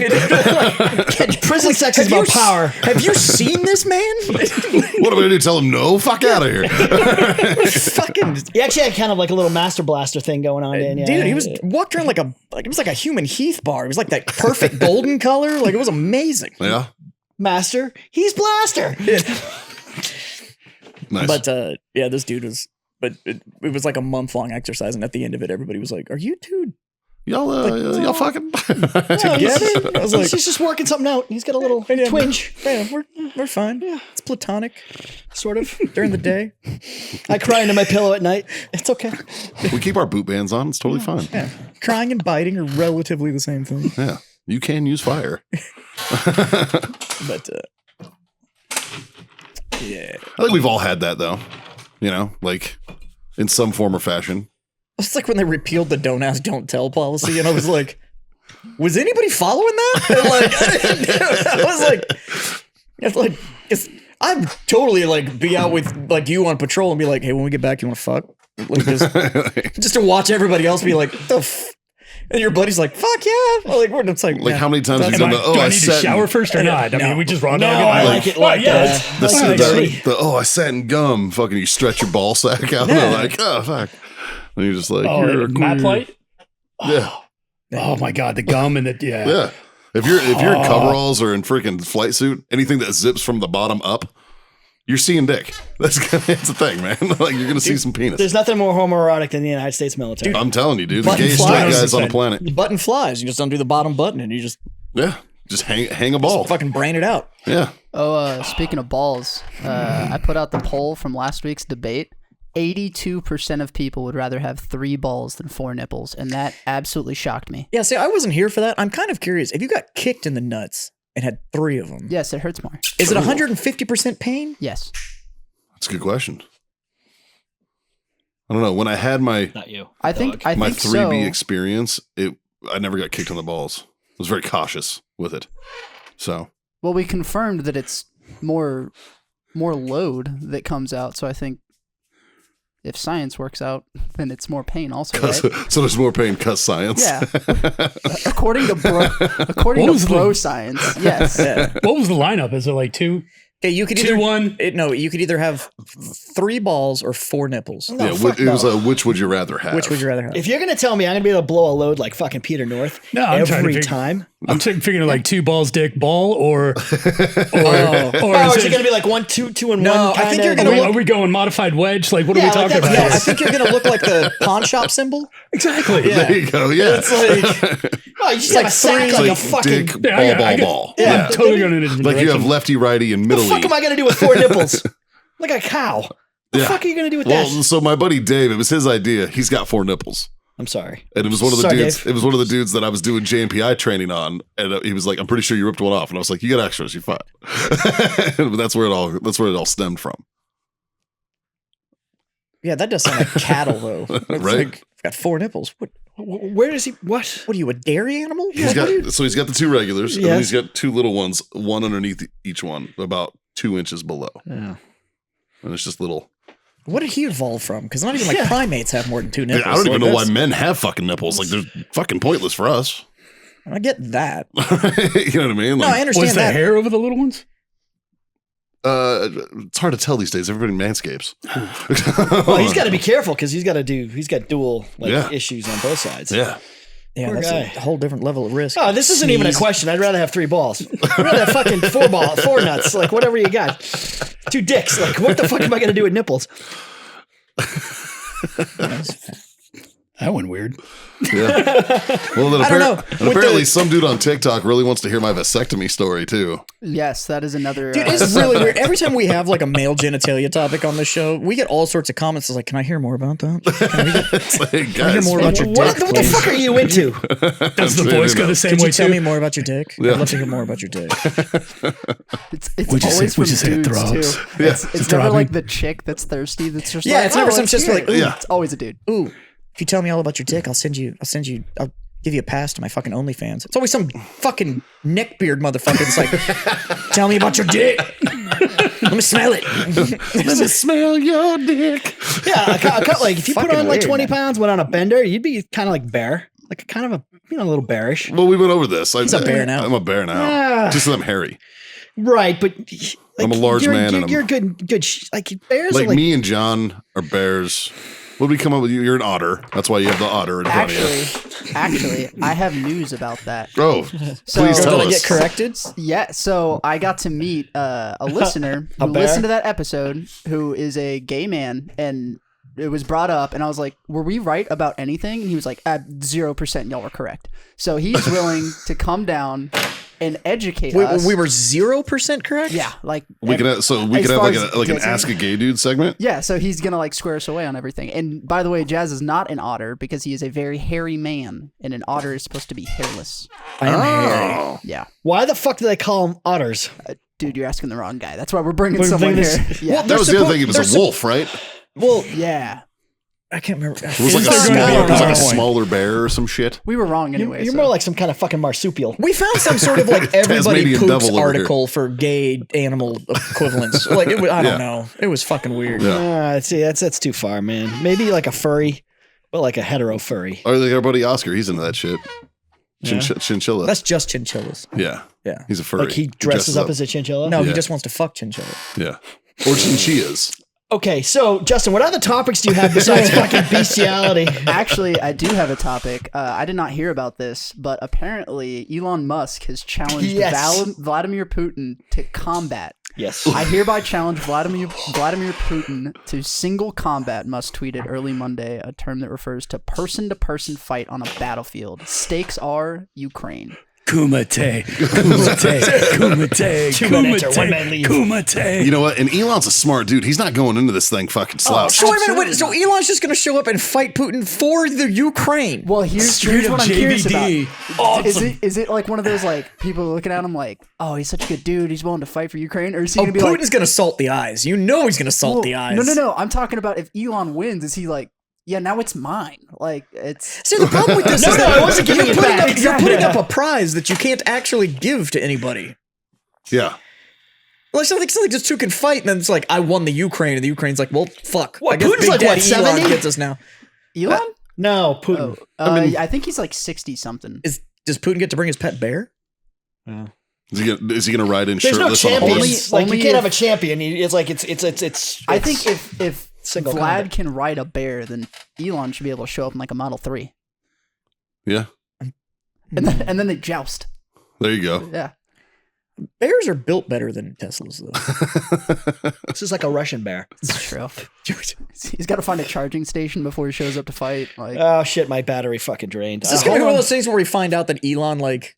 prison sex is about power. Have you seen this man? What am I going to do? Tell him no? Fuck out of here. Fucking He actually had kind of like a little master blaster thing going on. Dan, yeah. dude, he was walked around like it was like a human Heath bar. It was like that perfect golden color. Like it was amazing. Yeah. master. He's blaster. Nice. But yeah, this dude was. But it was like a month-long exercise, and at the end of it, everybody was like, "Are you two y'all fucking Together? I was like, He's just working something out. He's got a little twinge. yeah, we're fine. Yeah, it's platonic Sort of. during the day. I cry into my pillow at night. It's okay. we keep our boot bands on. It's totally fine. Yeah, crying and biting are relatively the same thing. Yeah. You can use fire. But yeah, I think we've all had that though. You know, like in some form or fashion. it's like when they repealed the "don't ask, don't tell" policy, and I was like, was anybody following that? And like, I was like, I'd totally like be out with like you on patrol and be like, hey, when we get back, you want to fuck? Like just to watch everybody else be like, and your buddy's like, fuck yeah. Like, we're just like How many times have you Do done I need to sat shower first or not? I mean, we just raw dog it. I like it like that. I sat in gum. Fucking, you stretch your ball sack out. And they're like, oh fuck. And you're just like, you're a map queer. light? Yeah, Oh my God, the gum and the, yeah. If you're in coveralls or in freaking flight suit, anything that zips from the bottom up, you're seeing dick. That's the thing, man. Like you're gonna see some penis. There's nothing more homoerotic than the United States military. I'm telling you, dude. The Button gayest straight flies guys on the inside. planet. The button flies. You just undo the bottom button and you just Just hang a ball. fucking brain it out. Yeah. Oh, speaking of balls, I put out the poll from last week's debate. 82% of people would rather have 3 balls than 4 nipples, and that absolutely shocked me. Yeah, see, I wasn't here for that. I'm kind of curious. If you got kicked in the nuts and had 3 of them, Yes, it hurts more. is it 150% pain? Yes. That's a good question. I don't know. When I had my Not you. I think my 3B so. experience, I never got kicked on the balls. I was very cautious with it. So Well, we confirmed that it's more load that comes out, so I think if science works out, then it's more pain also, right? so there's more pain because science. Yeah. according to bro science, yes. Yeah. What was the lineup? Is it like 2? Okay, you could 2, either 1. No, you could either have 3 balls or 4 nipples. No, Yeah, fuck it was no. which would you rather have? Which would you rather have? If you're gonna tell me I'm gonna be able to blow a load like fucking Peter North I'm trying to every figure- time, I'm figuring like 2 balls, dick, ball, or oh, is is it- it gonna be like 1, 2, 2 and No, 1? I think you're are gonna we, look- are we going modified wedge? Like, what are Yeah, we like talking that- about? No, here? I think you're gonna look like the pawn shop symbol. Exactly. There you go. Yeah. It's like Oh, you just have a sack three- like a Like fucking. dick, Yeah, I got- I got- ball. Yeah. I'm totally going in a different Like you have direction. lefty, righty, and middle. What the fuck am I gonna do with 4 nipples? Like a cow. The Yeah. fuck are you gonna do with Well, that? so my buddy Dave, it was his idea. He's got 4 nipples. I'm sorry. And it was one of the Sorry, dudes. Dave. It was one of the dudes that I was doing JMPI training on, and he was like, "I'm pretty sure you ripped one off." And I was like, "You got extras, you're fine." But that's where it all stemmed from. yeah, that does sound like cattle though. It's Right? like, I've got 4 nipples. Where does he? What? What are you, a dairy animal? He's got the 2 regulars, and then Yes. he's got 2 little ones, one underneath each one, about 2 inches below, Yeah. and it's just little. What did he evolve from? Because not even like Yeah. primates have more than 2 nipples. I don't even Like, know why that's- men have fucking nipples. Like they're fucking pointless for us. I get that. You know what I mean? No, I Like, understand Was the that. hair over the little ones? it's hard to tell these days. Everybody manscapes. Well, he's got to be careful because he's got dual like Yeah. issues on both sides. Yeah. Yeah, Poor that's guy. a whole different level of risk. Oh, this isn't even a Sneeze. question. I'd rather have 3 balls. I'd rather have fucking 4 nuts, like whatever you got. 2 dicks. Like, what the fuck am I gonna do with nipples? That went weird. Yeah. Well, then I don't know. and With apparently the- some dude on TikTok really wants to hear my vasectomy story too. Yes, that is another. Dude, it's really weird. Every time we have like a male genitalia topic on the show, we get all sorts of comments. It's like, can I hear more about that? It's like, hear guys, more about your What, dick, what the please? fuck are you into? Does the voice go the same Could way you tell too? me more about your dick? Yeah. I'd love to hear more about your dick. it's Would you always say- would from you say it dudes throbs? too. Yeah. It's never throbbing? like the chick that's thirsty. That's just Yeah, like, it's never oh, some let's just hear like, it. ooh. Yeah. It's always a dude. Ooh, if you tell me all about your dick, I'll give you a pass to my fucking OnlyFans. It's always some fucking neckbeard motherfucker. It's like, tell me about your dick. Let me smell it. Let me smell your dick. Yeah, like if you put Fucking on like weird, 20 man. pounds, went on a bender, you'd be kind of like bear, like a kind of a a little bearish, Well, we went over this. a bear now. I'm a bear now. Ah. Just 'cause I'm hairy. right? But like, I'm a large man and I'm- You're good. Like bears Like, are like me and John are bears. What did we come up with? You're an otter. That's why you have the otter in front of you. Actually, I have news about that. Oh, So- please tell Did I us. get corrected? Yeah, so I got to meet a listener who A bear? listened to that episode, who is a gay man, and it was brought up, and I was like, "Were we right about anything?" And he was like, "At 0%, y'all were correct." So he's willing to come down and educate us. We were 0% correct? Yeah, like We can have as like far as an dancing. Ask a Gay Dude segment. yeah. So he's gonna like square us away on everything. And by the way, Jazz is not an otter because he is a very hairy man, and an otter is supposed to be hairless. I am hairy. Yeah, Why the fuck do they call them otters? dude, you're asking the wrong guy. That's why we're bringing We're someone bringing here. this- Yeah, That was the other thing. It was a wolf, right? Well, yeah. I can't remember. It was like Is there gonna be a it was like a PowerPoint? smaller bear or some shit. We were wrong anyway. You're so. more like some kind of fucking marsupial. We found some sort of like everybody Tasmanian poops devil over here. article for gay animal equivalents. Like it was, I don't know. It was fucking weird. Yeah. See, that's too far, man. Maybe like a furry, but like a hetero furry. Or like our buddy Oscar, he's into that shit. Chinchilla. That's just chinchillas. Yeah. Yeah. He's a furry. Like he dresses up as a chinchilla. No, he Yeah. just wants to fuck chinchilla. Yeah. Or chinchillas. Okay, so Justin, what other topics do you have besides fucking bestiality? Actually, I do have a topic. I did not hear about this, but apparently Elon Musk has challenged Yes. Vladimir Putin to combat. Yes. I hereby challenge Vladimir Putin to single combat, Musk tweeted early Monday, a term that refers to person-to-person fight on a battlefield. Stakes are Ukraine. Kumite, Kumite, Kumite, Two men enter, one man Kumite, leave. Kumite. You know what? And Elon's a smart dude. He's not going into this thing fucking slouched. So wait a minute, so Elon's just going to show up and fight Putin for the Ukraine? Well, here's Straight what up I'm curious about. JVD. Awesome. Is it like one of those like people looking at him like, oh, he's such a good dude, he's willing to fight for Ukraine, or is he Oh, gonna be Putin's like, going to salt the eyes. You know he's going to salt well, the eyes. No. I'm talking about if Elon wins, is he like, yeah, now it's mine? Like it's See, the problem with this No, is no, that I wasn't giving it back. You're putting up a prize that you can't actually give to anybody. Yeah. Well, it's like just two can fight, and then it's like, I won the Ukraine, and the Ukraine's like, well, fuck. What, I guess Putin's Big like, Daddy what, Elon 70? gets us now. Elon. No, Putin. I think he's like 60 something. Does Putin get to bring his pet bear? Is he gonna ride in There's no shirtless on a champions. horse? Like Only you can't if- have a champion. It's like it's. I think if single Vlad combat. can ride a bear, then Elon should be able to show up in like a Model 3, Yeah. and then they joust. There you go. Yeah. Bears are built better than Teslas, though. This is like a Russian bear. It's true. He's got to find a charging station before he shows up to fight. Like, Oh shit, my battery fucking drained. Is this gonna be one of those things where we find out that Elon like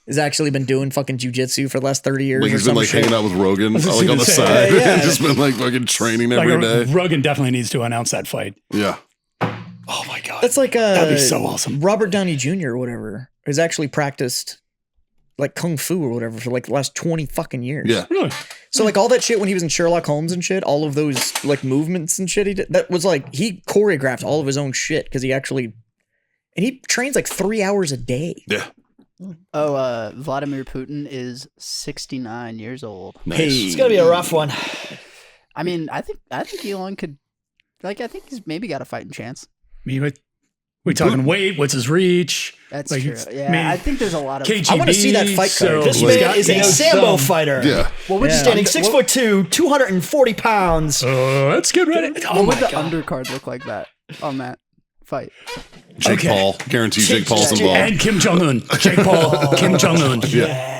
has actually been doing fucking jujitsu for the last 30 years? Like or he's been some like shit? hanging out with Rogan was just like on gonna the say, side. yeah. Just been like fucking training Like, every day. Rogan definitely needs to announce that fight. Yeah. Oh my god, That's like that'd be so awesome. Robert Downey Jr. or whatever has actually practiced like kung fu or whatever for like the last 20 fucking years. Yeah. Really? So like all that shit when he was in Sherlock Holmes and shit, all of those like movements and shit he did, that was like he choreographed all of his own shit because he actually, and he trains like 3 hours a day. Yeah. Vladimir Putin is 69 years old. Nice. It's gonna be a rough one. I mean, I think Elon could, like, I think he's maybe got a fighting chance. I mean, we talking weight? What's his reach? That's Like, true. it's- Yeah, man, I think there's a lot of. KGB. I wanna see that fight card. This Like- man is a Sambo fighter. Yeah. What would Yeah. Standing 6'2", 240 pounds. Let's get ready. Oh what would my the god. undercard look like that on that fight? Jake Okay. Paul. Guarantee Jake Paul's involved. And Kim Jong Un. Jake Paul. Kim Jong Un. Yeah.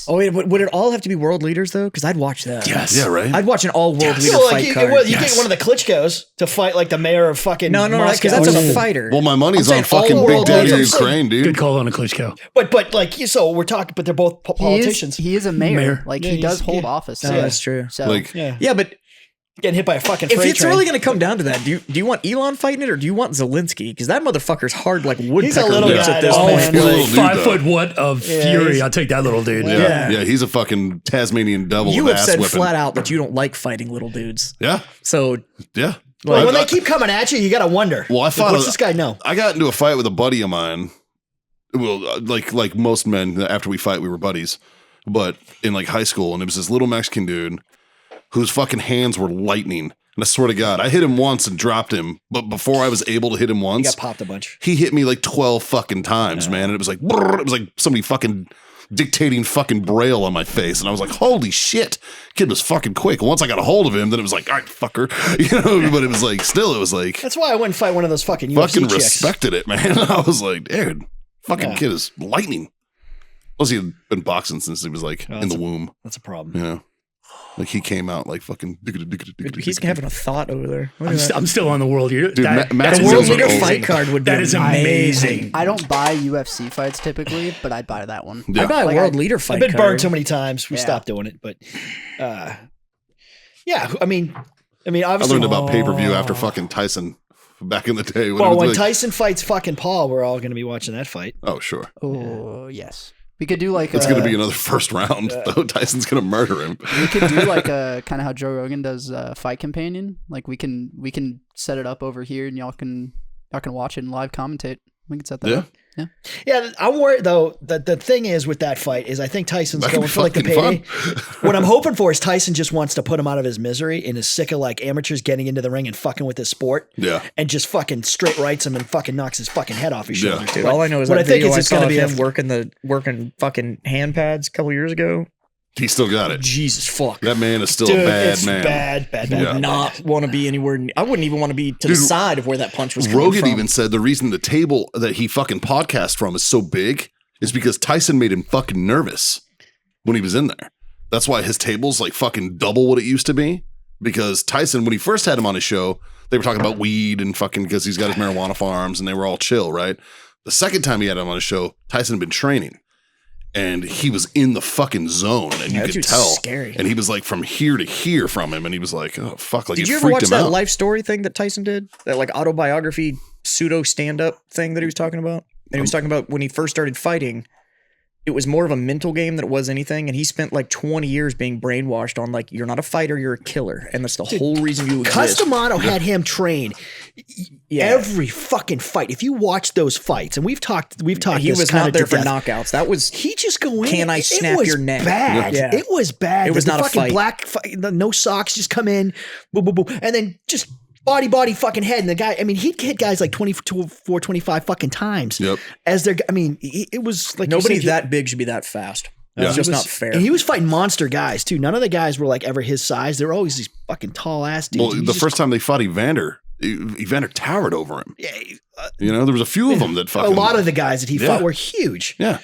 Oh wait, would it all have to be world leaders though? Because I'd watch that. Yes. Yeah, right? I'd watch an all world leader So like fight you, card. well, you Yes. get one of the Klitschko's to fight like the mayor of fucking No, because Moscow. that's a fighter. Well, my money's I'm on saying fucking all Big world Daddy leaders. Ukraine, dude. Good call on a Klitschko. But like so we're talking, but they're both politicians. He is a mayor. Mayor. Like Yeah, he does he's- hold yeah. office. No, so- that's true. So Like, yeah, Yeah, but getting hit by a fucking if freight it's train. really going to come down to that, do you want Elon fighting it or do you want Zelensky? Because that motherfucker's hard like woodpecker little boots guy, at this though, point. man. He's a little dude, 5 though. foot what of Yeah, fury? he's- I'll take that little dude. Yeah. Yeah. Yeah, he's a fucking Tasmanian devil You with have ass said whipping. flat out that you don't like fighting little dudes. Yeah. So Yeah. Well, when I- they keep coming at you, you got to wonder. Well, I like, thought what's this guy know? I got into a fight with a buddy of mine. Well, like most men, after we fight, we were buddies. But in like high school, and it was this little Mexican dude whose fucking hands were lightning. And I swear to God, I hit him once and dropped him. But before I was able to hit him He once, got popped a bunch. he hit me like 12 fucking times, man. And it was like, brrr, it was like somebody fucking dictating fucking braille on my face. And I was like, holy shit. Kid was fucking quick. And once I got a hold of him, then it was like, all right, fucker. You know, but it was like, still, it was like, That's why I wouldn't fight one of those fucking UFC fucking chicks. respected it, man. I was like, dude, fucking Yeah. kid is lightning. Plus, he had been boxing since he was like in that's the a- womb. That's a problem. You know, Like he came out like fucking. He's having a thought over there. Look at that. I'm still on the world. Dude, That Matt is The world Jones leader are fight old. card would be That is amazing. I don't buy UFC fights typically, but I'd buy that one. Yeah. I buy a Like, world I- leader fight I've been card. burned so many times. We Yeah. stopped doing it, but yeah. I mean, I obviously, learned about pay-per-view after fucking Tyson back in the day. well, it was when like- Tyson fights fucking Paul, we're all going to be watching that fight. Oh, sure. Oh yes, we could do like It's going to be another first round, though. Tyson's going to murder him. we could do like a kind of how Joe Rogan does Fight Companion. Like we can set it up over here, and y'all can watch it and live commentate. We can set that Yeah. up. Yeah. Yeah, I'm worried though. The thing is with that fight is I think Tyson's That could going be for like the fucking payday. fun. What I'm hoping for is Tyson just wants to put him out of his misery and is sick of like amateurs getting into the ring and fucking with his sport. Yeah. And just fucking straight rights him and fucking knocks his fucking head off his Yeah. shoulders. Dude, all I know is What that I think video is I it's saw gonna of be a- him working fucking hand pads a couple years ago. He still got it. Jesus fuck. That man is still Dude, a bad it's man. bad. Yeah. Would not want to be anywhere. I wouldn't even want to be to the Dude, side of where that punch was coming Rogan from. even said the reason the table that he fucking podcast from is so big is because Tyson made him fucking nervous when he was in there. That's why his table's like fucking double what it used to be. Because Tyson, when he first had him on his show, they were talking about weed and fucking because he's got his marijuana farms and they were all chill, right? The second time he had him on his show, Tyson had been training. And he was in the fucking zone, and you that could dude's tell. scary. And he was like from here to here from him, and he was like, "Oh fuck!" Like Did it you ever freaked watch him that out. life story thing that Tyson did? That like autobiography pseudo stand up thing that he was talking about? And he was talking about when he first started fighting, it was more of a mental game than it was anything. And he spent like 20 years being brainwashed on like, you're not a fighter, you're a killer. And that's the whole reason you exist. Customato had him train Yeah. every fucking fight. If you watch those fights, and we've talked He this was kind not of there to for death. knockouts. That was He just go in. Can I It snap was your neck? Bad. Yeah. It was bad. It was the not a fucking fight. black, the no socks, just come in, boom, boom, boom, and then just body, fucking head. And the guy, I mean, he'd hit guys like 24, 25 fucking times. Yep. As they're, I mean, it was like you nobody said, that big should be that fast. Yeah. It's just he was- not fair. And he was fighting monster guys too. None of the guys were like ever his size. They were always these fucking tall ass dudes. Well, And the he first time they fought Evander towered over him. just- You know, there was a few of them that a fucking. lot of the guys that he Yeah. fought were huge. Yeah.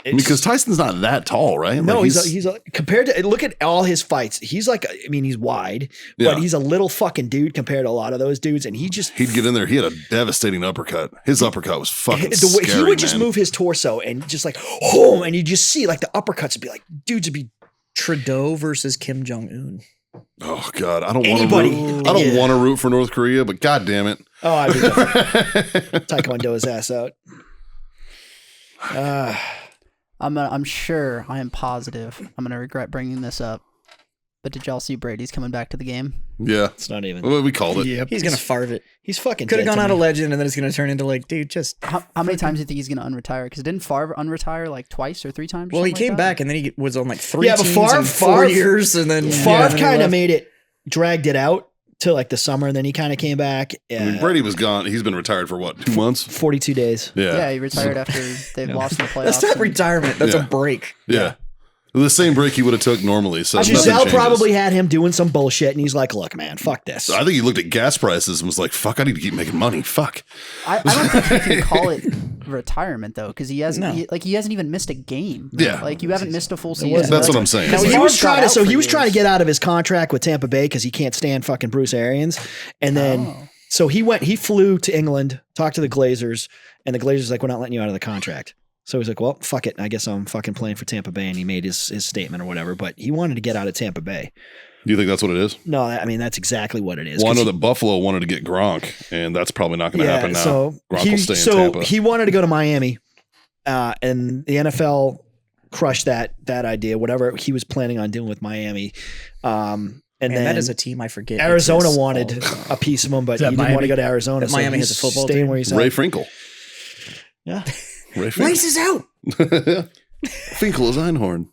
I mean, because Tyson's not that tall, right? No, Like, he's compared to look at all his fights. He's like, I mean, he's wide, Yeah. but he's a little fucking dude compared to a lot of those dudes. And he just he'd get in there. He had a devastating uppercut. His uppercut was fucking the way scary, he would just man. move his torso and just like, oh, and you just see like the uppercuts would be like, dudes would be Trudeau versus Kim Jong Un. Oh god, I don't Anybody- want to. I don't Yeah. want to root for North Korea, but god damn it. oh, I mean, Taekwondo his ass out. I'm sure, I am positive, I'm gonna regret bringing this up. But did y'all see Brady's coming back to the game? Yeah, It's not even. well, we called it. Yep. He's gonna farve it. He's fucking Could have dead gone to out me. a legend, and then it's gonna turn into like, dude, just. How many times do you think he's gonna unretire? Because didn't Favre unretire like twice or three times? or Well, he something came like that? back, and then he was on like three Yeah, but teams Favre- in 4 Favre- years, and then Favre then he kind of left. made it, dragged it out till like the summer, and then he kind of came back. I mean, Brady was gone. He's been retired for what, 2 months? 42 days. Yeah, Yeah, he retired after they've lost in the playoffs. That's not and- retirement. That's Yeah. a break. yeah. The same break he would have took normally. So nothing Giselle changes. probably had him doing some bullshit, and he's like, "Look, man, fuck this." I think he looked at gas prices and was like, "Fuck, I need to keep making money." Fuck. I don't think you can call it retirement though, because he hasn't. No. He hasn't even missed a game. Yeah. like you haven't missed a full season. That's what I'm saying. No, Because he Favre was got trying to. out So for he was trying to years. get out of his contract with Tampa Bay because he can't stand fucking Bruce Arians, and then so he went. He flew to England, talked to the Glazers, and the Glazers like, "We're not letting you out of the contract." So he's like, "Well, fuck it. I guess I'm fucking playing for Tampa Bay," and he made his statement or whatever. But he wanted to get out of Tampa Bay. Do you think that's what it is? No, I mean that's exactly what it is. Well, I 'cause know that Buffalo wanted to get Gronk, and that's probably not going to happen now. So Gronk will stay in Tampa. he wanted to go to Miami, and the NFL crushed that idea. Whatever he was planning on doing with Miami, and And then that is a team I forget. Arizona exists wanted all- a piece of him, but Is he that didn't want Miami? to go to Arizona. That Miami he's has a football staying team? where he's Ray at. Finkel. Yeah, Ray Finkel. Rice is out. Finkel is Einhorn.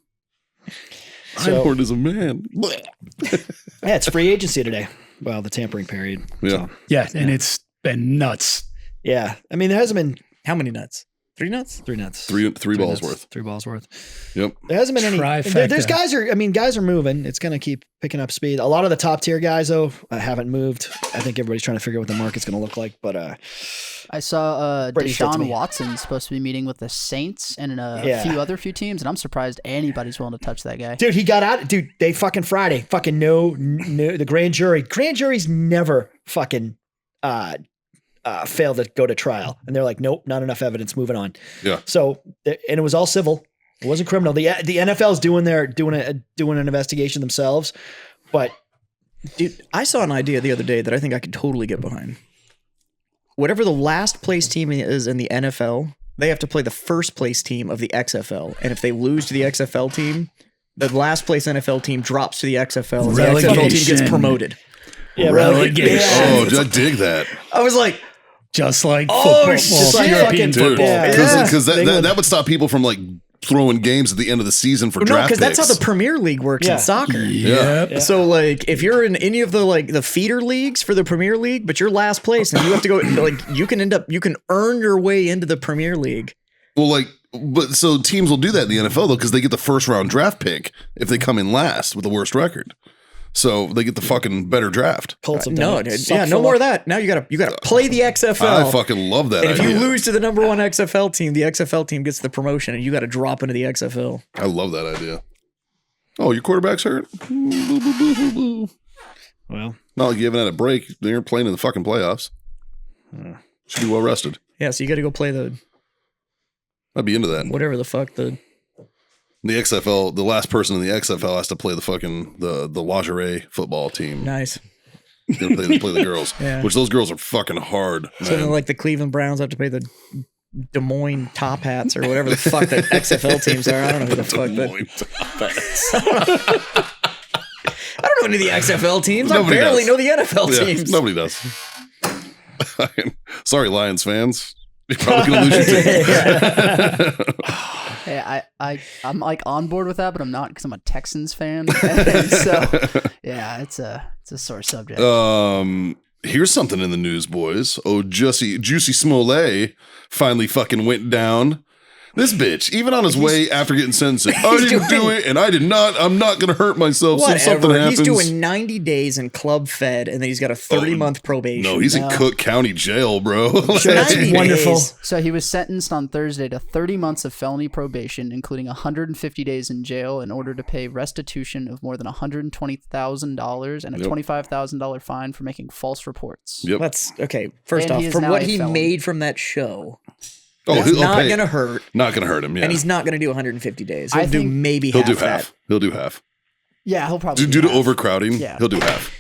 So- Einhorn is a man. yeah, it's free agency today. Well, the tampering period. Yeah. So, Yeah, and it's been nuts. yeah. I mean, there hasn't been. How many nuts? 3 nuts? 3 nuts. Three balls nuts, worth. 3 balls worth. Yep. There hasn't been any. Trifecta. There's guys are moving. It's going to keep picking up speed. A lot of the top tier guys though haven't moved. I think everybody's trying to figure out what the market's going to look like. But I saw Brady said to Deshaun me- Watson's supposed to be meeting with the Saints and few teams, and I'm surprised anybody's willing to touch that guy. dude, he got out. Dude, they fucking Friday. Fucking no. The grand jury. Grand juries never fucking fail to go to trial, and they're like, nope, not enough evidence. Moving on. Yeah. So, and it was all civil. It wasn't criminal. The NFL's doing an investigation themselves, but Dude, I saw an idea the other day that I think I could totally get behind. Whatever the last place team is in the NFL, they have to play the first place team of the XFL. And if they lose to the XFL team, the last place NFL team drops to the XFL. And the XFL team gets Relegation. promoted. Relegation. Oh, I dig that. I was like, Just like football. just like European fucking- Dude, football. Yeah. because England. that would stop people from like throwing games at the end of the season for no, draft because that's how picks. the Premier League works Yeah. in soccer. Yep. So like if you're in any of the feeder leagues for the Premier League, but you're last place and you have to go you can earn your way into the Premier League. Well, but so teams will do that in the NFL though because they get the first round draft pick if they come in last with the worst record. So they get the fucking better draft. Colts have No, done it. dude, Suck yeah, no full more of- of that. Now you gotta play the XFL. I fucking love that and if idea. you lose to the number 1 XFL team, the XFL team gets the promotion, and you got to drop into the XFL. I love that idea. Oh, your quarterback's hurt? Well, Not like you haven't had a break. They're playing in the fucking playoffs. Should be well rested. Yeah, so you got to go play the I'd be into that. whatever the fuck the. The XFL, the last person in the XFL has to play the fucking the lingerie football team. Nice. They play the girls, Yeah. which those girls are fucking hard. So then, man. like the Cleveland Browns have to play the Des Moines Top Hats or whatever the fuck the XFL teams are. I don't know who the fuck that. I don't know any of the XFL teams. Nobody I barely does. know the NFL Yeah, teams. nobody does. Sorry, Lions fans. You're probably gonna lose your team. Hey, I'm like on board with that, but I'm not because I'm a Texans fan. And so yeah, it's a sore subject. Here's something in the news, boys. Oh, Juicy Smollett finally fucking went down. This bitch, even on his way after getting sentenced, I didn't do it, and I did not. I'm not going to hurt myself. So something Whatever. happens. He's doing 90 days in Club Fed, and then he's got a 30-month probation. No, he's in Cook County Jail, bro. sure, that's 90 wonderful. days. So he was sentenced on Thursday to 30 months of felony probation, including 150 days in jail, in order to pay restitution of more than $120,000 and a Yep. $25,000 fine for making false reports. Yep. That's okay. First And off, he is from now what a he felon. made from that show, Oh, it's he'll not pay. going to hurt, Not going to hurt him. Yeah. and he's not going to do 150 days. I He'll do think maybe He'll half do half. that. He'll do half. Yeah, he'll probably Due to half. overcrowding, Yeah. he'll do half.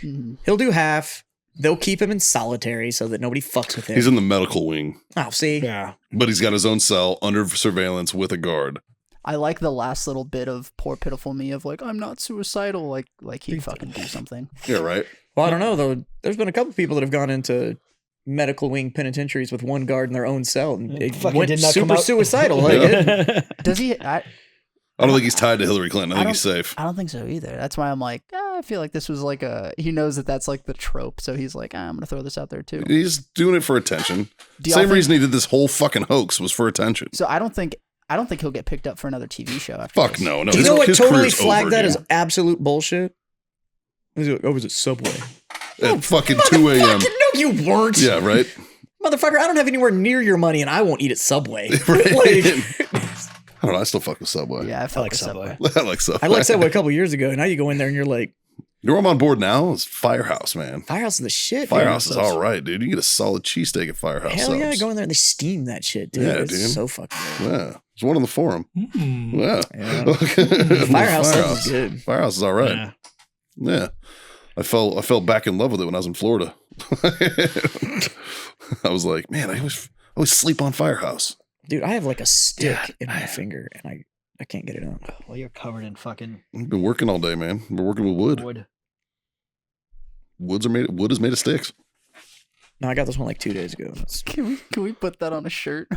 He'll do half. They'll keep him in solitary so that nobody fucks with him. He's in the medical wing, Oh, see? Yeah. but he's got his own cell under surveillance with a guard. I like the last little bit of poor pitiful me of like, I'm not suicidal, like he'd fucking do something. Yeah, right. Well, I don't know, though. There's been a couple people that have gone into medical wing penitentiaries with one guard in their own cell, and it fucking went did not come super out. suicidal. Like, Does he? I I don't think he's tied to Hillary Clinton. I think he's safe. don't think so either. That's why I'm like, I feel like this was like he knows that that's like the trope, so he's like, I'm gonna throw this out there too. He's doing it for attention. Do y'all Same think- reason he did this whole fucking hoax was for attention. So I don't think he'll get picked up for another TV show after. Fuck this. no. do you his- know what his totally career's flagged over, that dude. as absolute bullshit? Was it Subway? At fucking 2 a.m. Fucking no, you weren't. Yeah, right. Motherfucker, I don't have anywhere near your money, and I won't eat at Subway. Right. Like, I don't know. I still fuck with Subway. Yeah, I felt like like Subway. Subway. I like Subway. I liked Subway a couple years ago. Now you go in there and you're like, You know what I'm on board now? Is Firehouse, man. Firehouse is the shit. Firehouse dude. is all right, dude. You get a solid cheesesteak at Firehouse. Hell yeah, subs. go in there and they steam that shit, dude. Yeah, It's dude. so fucking good. Yeah. There's one on the forum. Yeah. Yeah. Firehouse subs is good. Firehouse is all right. Yeah. Yeah. I fell back in love with it when I was in Florida. I was like, man, I always sleep on Firehouse. Dude, I have like a stick in my finger and I can't get it out. Well, you're covered in fucking I've been working all day, man. We're working with wood. wood. Wood is made of sticks. No, I got this one like 2 days ago. It's- Can we put that on a shirt?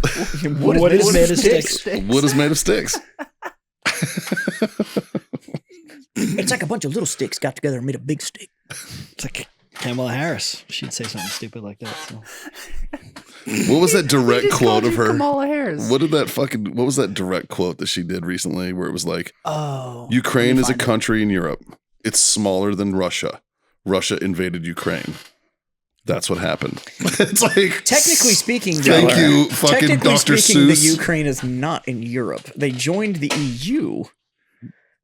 Wood is made of sticks. Wood is made of sticks. It's like a bunch of little sticks got together and made a big stick. It's like Kamala Harris. She'd say something stupid like that. So. What was that direct Just quote called of you her? Kamala Harris. What was that direct quote that she did recently where it was like, Oh. Ukraine is a find it. country in Europe. It's smaller than Russia. Russia invaded Ukraine. That's what happened. It's like, Technically speaking, thank though, you, fucking technically Dr. speaking, the Seuss. Ukraine is not in Europe. They joined the EU.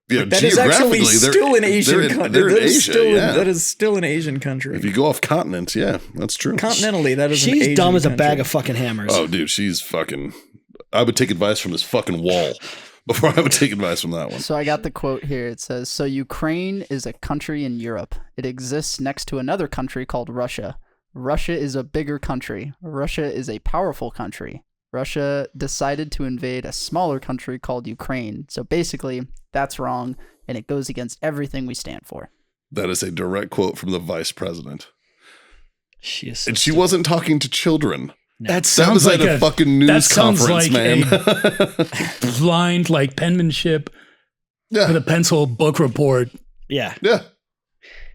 Yeah, That is actually still an Asian country. They're in Asia, yeah. That is still an Asian country. If you go off continents, yeah, that's true. Continentally, that is an She's Asian dumb as a country. bag of fucking hammers. Oh, dude, she's fucking. I would take advice from this fucking wall before I would take advice from that one. So I got the quote here. It says, "So Ukraine is a country in Europe. It exists next to another country called Russia. Russia is a bigger country. Russia is a powerful country. Russia decided to invade a smaller country called Ukraine. So basically, that's wrong, and it goes against everything we stand for." That is a direct quote from the vice president. She is. So And she stupid. wasn't talking to children. That That sounds was at like a fucking news that sounds conference, like man. a blind like penmanship with Yeah. a pencil book report. Yeah, Yeah.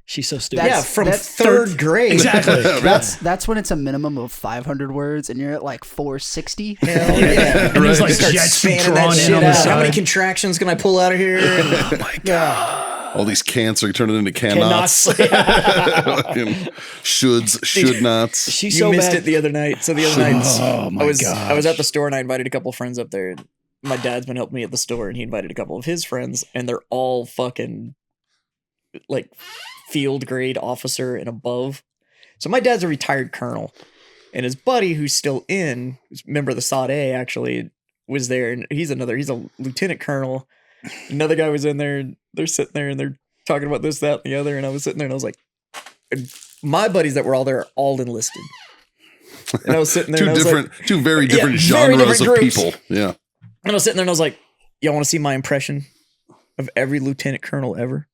she's so stupid. Yeah, That's- from that's third grade. Exactly. That's when it's a minimum of 500 words, and you're at like 460. Hell yeah. And there's like Start jets spanning drawn that in shit on the out. How many side. contractions can I pull out of here? Oh my god. All these cans are turning into cannots. Cannots. Fucking shoulds, should nots. She's You so missed bad. it the other night. So the other night, Oh my I was gosh. at the store and I invited a couple friends up there. My dad's been helping me at the store, and he invited a couple of his friends, and they're all fucking like field grade officer and above. So my dad's a retired colonel, and his buddy, who's still in, who's a member of the Sod A, actually was there, and he's a lieutenant colonel. Another guy was in there, and they're sitting there and they're talking about this, that, and the other, and I was sitting there and I was like, and my buddies that were all there are all enlisted. And I was sitting there and I was like, Two very different Yeah, very genres different of groups. people. Yeah. and I was sitting there and I was like, y'all want to see my impression of every lieutenant colonel ever?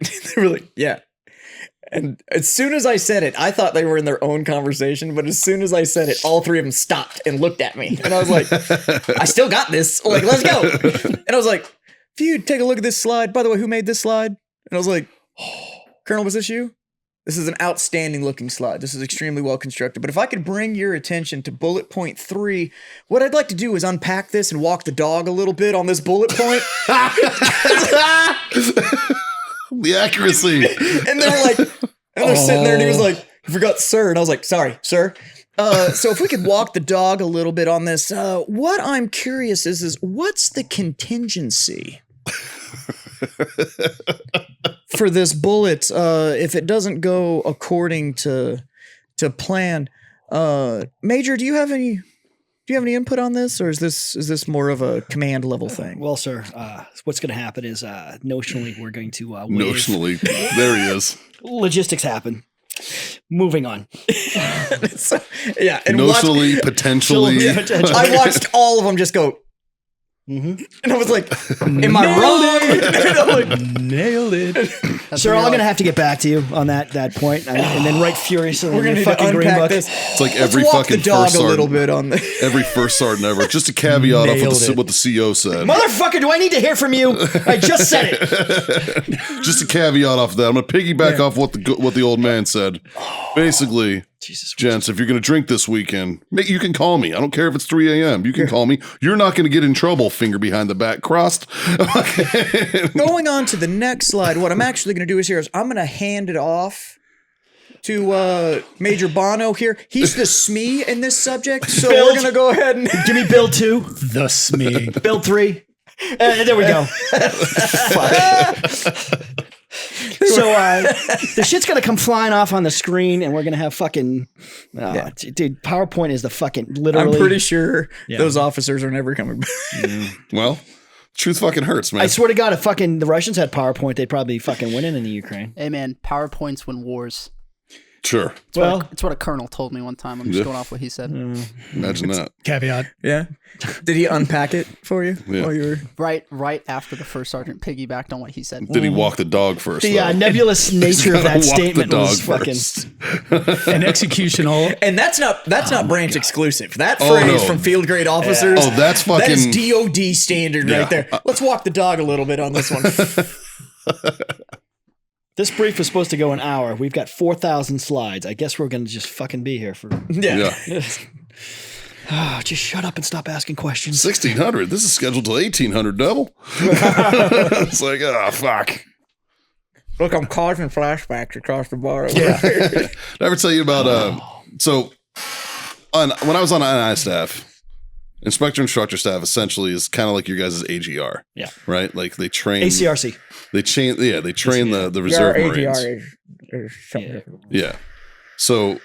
They were like, yeah. And as soon as I said it, I thought they were in their own conversation, but as soon as I said it, all three of them stopped and looked at me. And I was like, I still got this. Like, let's go. And I was like, if you take a look at this slide, by the way, who made this slide? And I was like, Colonel, was this you? This is an outstanding looking slide. This is extremely well constructed. But if I could bring your attention to bullet point 3, what I'd like to do is unpack this and walk the dog a little bit on this bullet point. The accuracy. And they were like, and they're sitting there and he was like, you forgot sir. And I was like, sorry, sir. So if we could walk the dog a little bit on this, what I'm curious is what's the contingency for this bullet if it doesn't go according to plan? Major, do you have any input on this, or is this more of a command level thing? Well, sir, what's going to happen is notionally we're going to waive. Notionally. There he is. Logistics happen. Moving on. So, yeah, and Notionally, potentially. I watched all of them just go. Mm-hmm. And I was like, am I wrong? And I'm like, Nailed it. Sir, I'm going to have to get back to you on that point, and then write furiously we're in gonna your need to fucking green unpack book. this. It's like Let's every walk fucking the dog first a little sergeant. bit on this. Every first sergeant ever. Just a caveat off Nailed what the CO said. Motherfucker, do I need to hear from you? I just said it. Just a caveat off that. I'm gonna piggyback off what the old man said. Basically, Jesus. gents, if you're gonna drink this weekend, you can call me. I don't care if it's 3 a.m. You can call me. You're not gonna get in trouble. Finger behind the back, crossed. Going on to the next slide, what I'm actually going to do is I'm going to hand it off to Major Bono here. He's the SME in this subject, so we're going to go ahead and Give me Bill 2, Thus me. Bill 3. There we go. So the shit's gonna come flying off on the screen, and we're gonna have fucking dude. PowerPoint is the fucking literally. I'm pretty sure Yeah. those officers are never coming back. Well, truth fucking hurts, man. I swear to God, if fucking the Russians had PowerPoint, they'd probably be fucking winning in the Ukraine. Hey man, PowerPoints win wars. Sure. It's what a colonel told me one time. I'm just going off what he said. Imagine that. Caveat. Yeah. Did he unpack it for you Yeah. while you were? Right after the first sergeant piggybacked on what he said. Did he walk the dog first? The though? nebulous nature of that Walk the statement dog was fucking. first. An executional. And that's not branch exclusive. That Oh, phrase no. from field grade officers. Oh, that's That is fucking. DOD standard Yeah. right there. Let's walk the dog a little bit on this one. This brief was supposed to go an hour. We've got 4,000 slides. I guess we're going to just fucking be here for. Yeah. Oh, just shut up and stop asking questions. 1600. This is scheduled till 1800. Double. It's like, oh fuck. Look, I'm causing flashbacks across the bar. Did I ever tell you about when I was on INI staff, instructor staff essentially is kind of like your guys' AGR. Yeah. Right? Like they train ACRC. They train the reserve Marines. Is something different. Yeah. So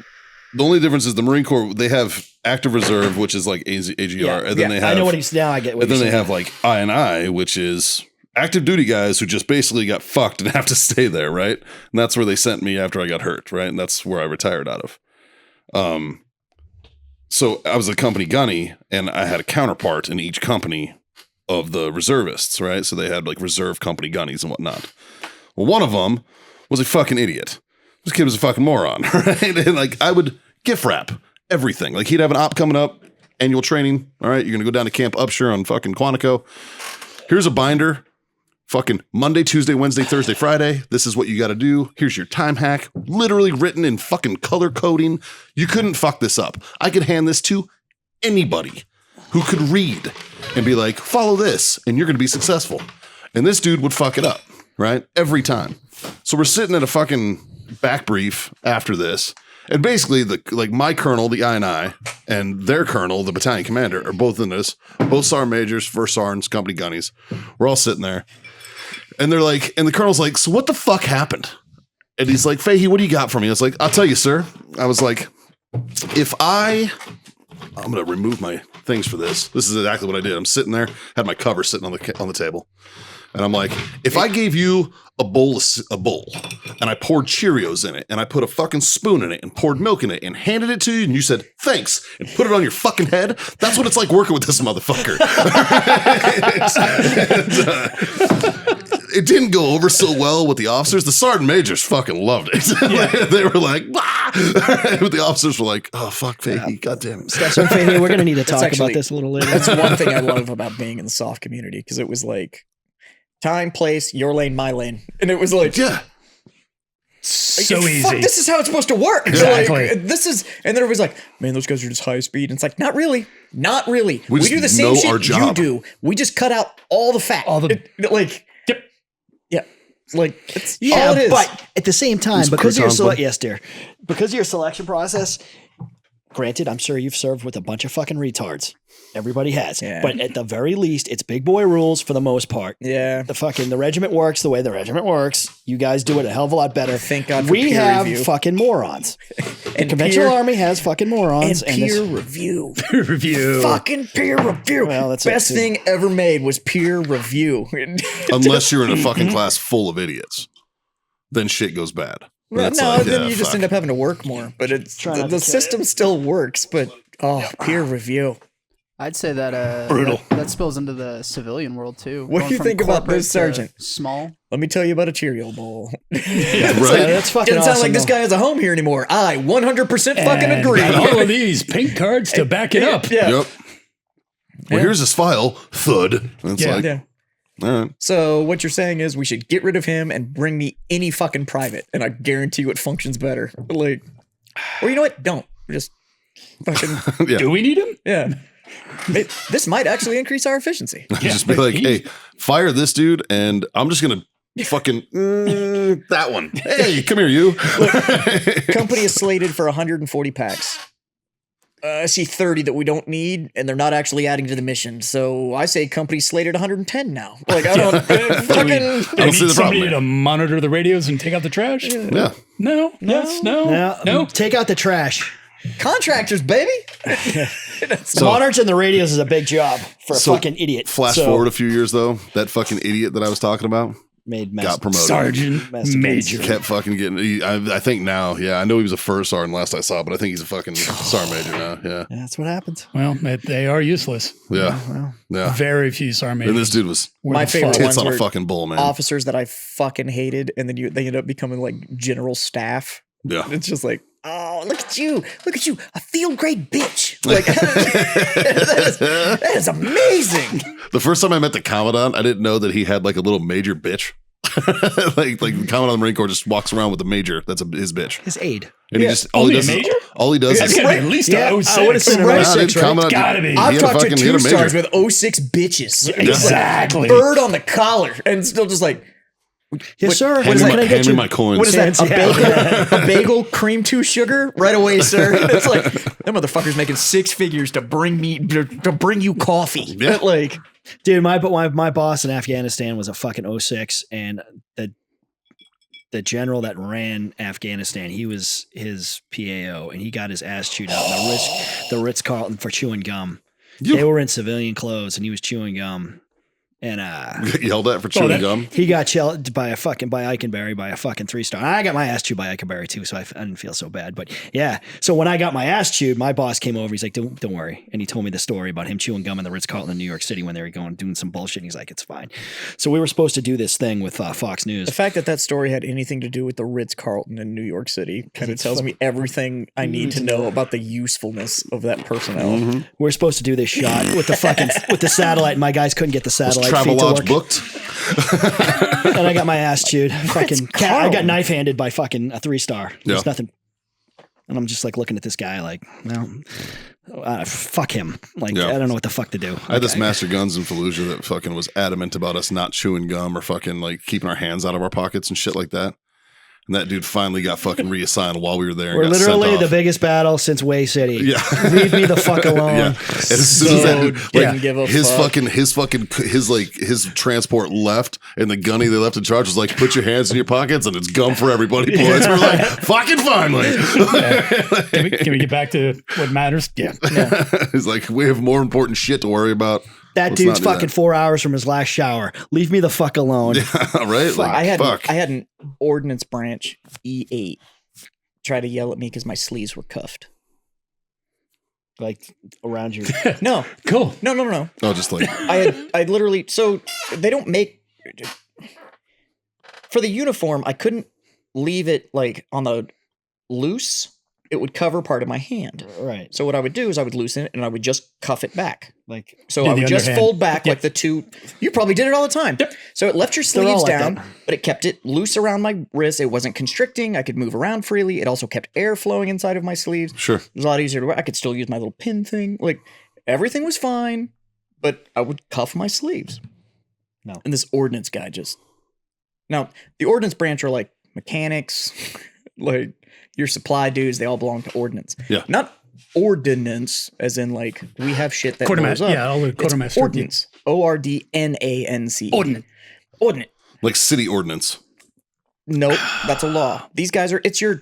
the only difference is the Marine Corps, they have active reserve, which is like AGR, and then they have I know what he's now. I get what and then you're they saying. have like INI, which is active duty guys who just basically got fucked and have to stay there, right? And that's where they sent me after I got hurt, right? And that's where I retired out of. So I was a company gunny, and I had a counterpart in each company of the reservists, right? So they had like reserve company gunnies and whatnot. Well, one of them was a fucking idiot. This kid was a fucking moron, right? And like I would gift wrap everything. Like he'd have an op coming up, annual training. All right, you're gonna go down to Camp Upshur on fucking Quantico. Here's a binder. Fucking Monday, Tuesday, Wednesday, Thursday, Friday. This is what you got to do. Here's your time hack. Literally written in fucking color coding. You couldn't fuck this up. I could hand this to anybody who could read and be like, follow this, and you're going to be successful. And this dude would fuck it up, right? Every time. So we're sitting at a fucking back brief after this. And basically, my colonel, the INI, and their colonel, the battalion commander, are both in this. Both sergeant majors, first sergeants, company gunnies. We're all sitting there. And they're like, and the colonel's like, so what the fuck happened? And he's like, Fahey, what do you got for me? I was like, I'll tell you, sir. I was like, I'm going to remove my things for this. This is exactly what I did. I'm sitting there, had my cover sitting on the table. And I'm like, if I gave you a bowl, and I poured Cheerios in it, and I put a fucking spoon in it, and poured milk in it, and handed it to you, and you said, thanks, and put it on your fucking head, that's what it's like working with this motherfucker. It didn't go over so well with the officers. The sergeant majors fucking loved it. Yeah. They were like, bah! But the officers were like, oh, fuck, Fahey, goddamn. So, Fahey, we're going to need to talk actually- about this a little later. That's one thing I love about being in the soft community, because it was like time, place, your lane, my lane. And it was like, Yeah. So fuck, easy. this is how it's supposed to work. Exactly. Like, and then it was like, man, those guys are just high speed. And it's like, not really. Not really. We We just do the same know shit our you job. do. We just cut out all the fat. All the- like, Yep. yeah. Like, it's Yeah, all it is. but at the same time, It's because of your croutons, bud. yes, dear, because of your selection process. Granted, I'm sure you've served with a bunch of fucking retards. Everybody has, Yeah. but at the very least, it's big boy rules for the most part. Yeah. The regiment works the way the regiment works. You guys do it a hell of a lot better. Thank God for we peer have review. fucking morons. And Conventional peer, army has fucking morons. and peer review. Review. Fucking peer review. Well, that's Best it, too. thing ever made was peer review. Unless you're in a fucking class full of idiots. Then shit goes bad. That's no, like, then yeah, you just fuck. end up having to work more. But it's Try not the to system still works. But peer review. I'd say that Brutal. That spills into the civilian world too. What do Going you from think about corporate this, to Sergeant? Small. Let me tell you about a Cheerio bowl. Right? That's fucking Doesn't sound awesome, like this though. guy has a home here anymore. I 100% fucking And agree. got all of these pink cards to back it up. Yeah. Yep. Well, here's this file. Thud. And it's Yeah. like, Yeah. all right. So what you're saying is we should get rid of him and bring me any fucking private, and I guarantee you it functions better. Like, or you know what? Don't just fucking Yeah. Do we need him? yeah. This might actually increase our efficiency. Just be like, hey, fire this dude, and I'm just gonna fucking that one. Hey, come here, you. Company is slated for 140 packs. I see 30 that we don't need, and they're not actually adding to the mission. So I say company's slated 110 now. Like I don't fucking. I don't see the problem Somebody there. to monitor the radios and take out the trash? Yeah. No. Yes. No. No. Take out the trash. Contractors, baby. So Monitors the radios is a big job for a So, fucking idiot. flash So, forward a few years though, that fucking idiot that I was talking about made mess. got promoted. Sergeant Master Major. Kept fucking getting. I think now, yeah, I know he was a first sergeant last I saw, but I think he's a fucking sergeant major now. Yeah, Yeah, that's what happens. Well, they are useless. yeah, yeah. Very few sergeant And majors. this dude was were My the favorite fuck. tits ones on a were fucking bull, man. officers that I fucking hated, and then they end up becoming like general staff. Yeah. It's just like, oh, look at you, a field grade bitch. Like that is amazing. The first time I met the commandant, I didn't know that he had like a little major bitch. like the Commandant of the Marine Corps just walks around with the major. That's his bitch. His aide. And he just Only a major? all he does That's is gotta be at least Yeah, a I 06. would've said Right. Nah, dude, Six, right? Commandant- Gotta be. he I've had a talked to fucking- he had a 2 major. stars with 06 bitches. Exactly. Bird on the collar, and still just like, Yes, sir. Hand What me can I get hand me you? my coins. what is that? A Yeah. bagel, a bagel, cream 2 sugar, right away, sir. It's like that motherfucker's making 6 figures to bring you coffee. Yeah. Like, Dude, my boss in Afghanistan was a fucking 06, and the general that ran Afghanistan, he was his PAO, and he got his ass chewed out in the Ritz-Carlton for chewing gum. They were in civilian clothes, and he was chewing gum. And yelled at for chewing gum. he got chelled by Eikenberry by a fucking 3-star. I got my ass chewed by Eikenberry too, so I didn't feel so bad. But yeah, so when I got my ass chewed, my boss came over. He's like, "Don't worry," and he told me the story about him chewing gum in the Ritz-Carlton in New York City when they were doing some bullshit. And he's like, "It's fine." So we were supposed to do this thing with Fox News. the fact that story had anything to do with the Ritz-Carlton in New York City kind of tells me everything I need to know about the usefulness of that personnel. We're supposed to do this shot with the satellite. And my guys couldn't get the satellite feed to Travelodge work. booked. And I got my ass chewed. Fucking I got Carlton? knife handed by fucking a 3-star. There's Yeah. nothing. And I'm just like looking at this guy like, well, fuck him. Like, Yeah. I don't know what the fuck to do. I had this Master Guns in Fallujah that fucking was adamant about us not chewing gum or fucking like keeping our hands out of our pockets and shit like that. And that dude finally got fucking reassigned while we were there. And We're got sent literally off. the biggest battle since Way City. Yeah. Leave me the fuck alone. Yeah. As soon as that dude, didn't give a his fuck. his transport left, and the gunny they left in charge was like, "Put your hands in your pockets, and it's gum for everybody, boys." We're like, "Fucking finally!" Can we get back to what matters? Yeah. He's like, "We have more important shit to worry about." That Let's dude's not do fucking 4 hours from his last shower. Leave me the fuck alone. right? Like, I fuck. had an ordnance branch E8 try to yell at me because my sleeves were cuffed. Like around your. No, Cool. no. Oh, just like I literally, so they don't make, for the uniform, I couldn't leave it like on the loose. It would cover part of my hand. Right. So what I would do is I would loosen it and I would just cuff it back. Like, So Yeah, I the would just underhand. fold back like the two. You probably did it all the time. So it left your They're all sleeves like down, that. but it kept it loose around my wrist. It wasn't constricting. I could move around freely. It also kept air flowing inside of my sleeves. sure. It was a lot easier to wear. I could still use my little pin thing. Like everything was fine, but I would cuff my sleeves. No. And this ordnance guy just. Now, the ordnance branch are like mechanics, like your supply dudes. They all belong to ordnance. Yeah. Not ordnance, as in like we have shit that Quartermaster. blows up. Yeah, all the It's quartermaster. ordnance. ORDNANCE. Ordnance. Ordnance. Like city ordinance. Nope, that's a law. These guys are it's your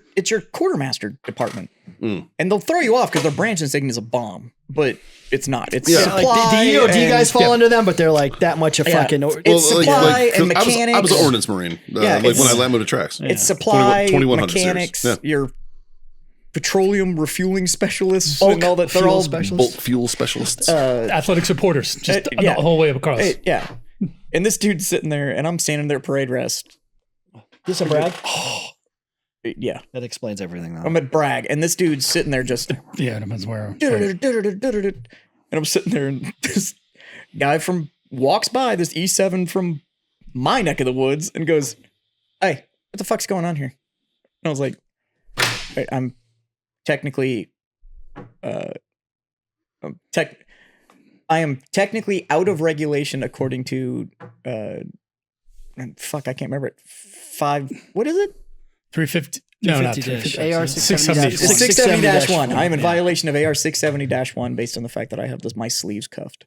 quartermaster department. Mm. And they'll throw you off because their branch insignia is a bomb, but it's not. It's Yeah. like, supply. do you and- guys fall under them? But they're like that much of Yeah. fucking. It's supply and 'cause I was mechanics. an ordnance marine. Yeah, like when it's- I landed to tracks. It's supply, 2100 series. mechanics, Yeah. your petroleum refueling specialists, Bulk and all that. They're fuel all specialists. Bolt fuel specialists. Athletic supporters. Just yeah. the whole way across. Yeah. And this dude's sitting there, and I'm standing there at parade rest. This a brag? Yeah, That explains everything. Though. I'm at Bragg, and this dude's sitting there just. Yeah, depends where. And I'm sitting there, and this guy walks by, this E7 from my neck of the woods, and goes, "Hey, what the fuck's going on here?" And I was like, "I'm technically, I am technically out of regulation according to, fuck, I can't remember it. 5, what is it? 350. No, not 350 350. AR 670. 670. 670-1. I am in violation of AR 670-1 based on the fact that I have my sleeves cuffed.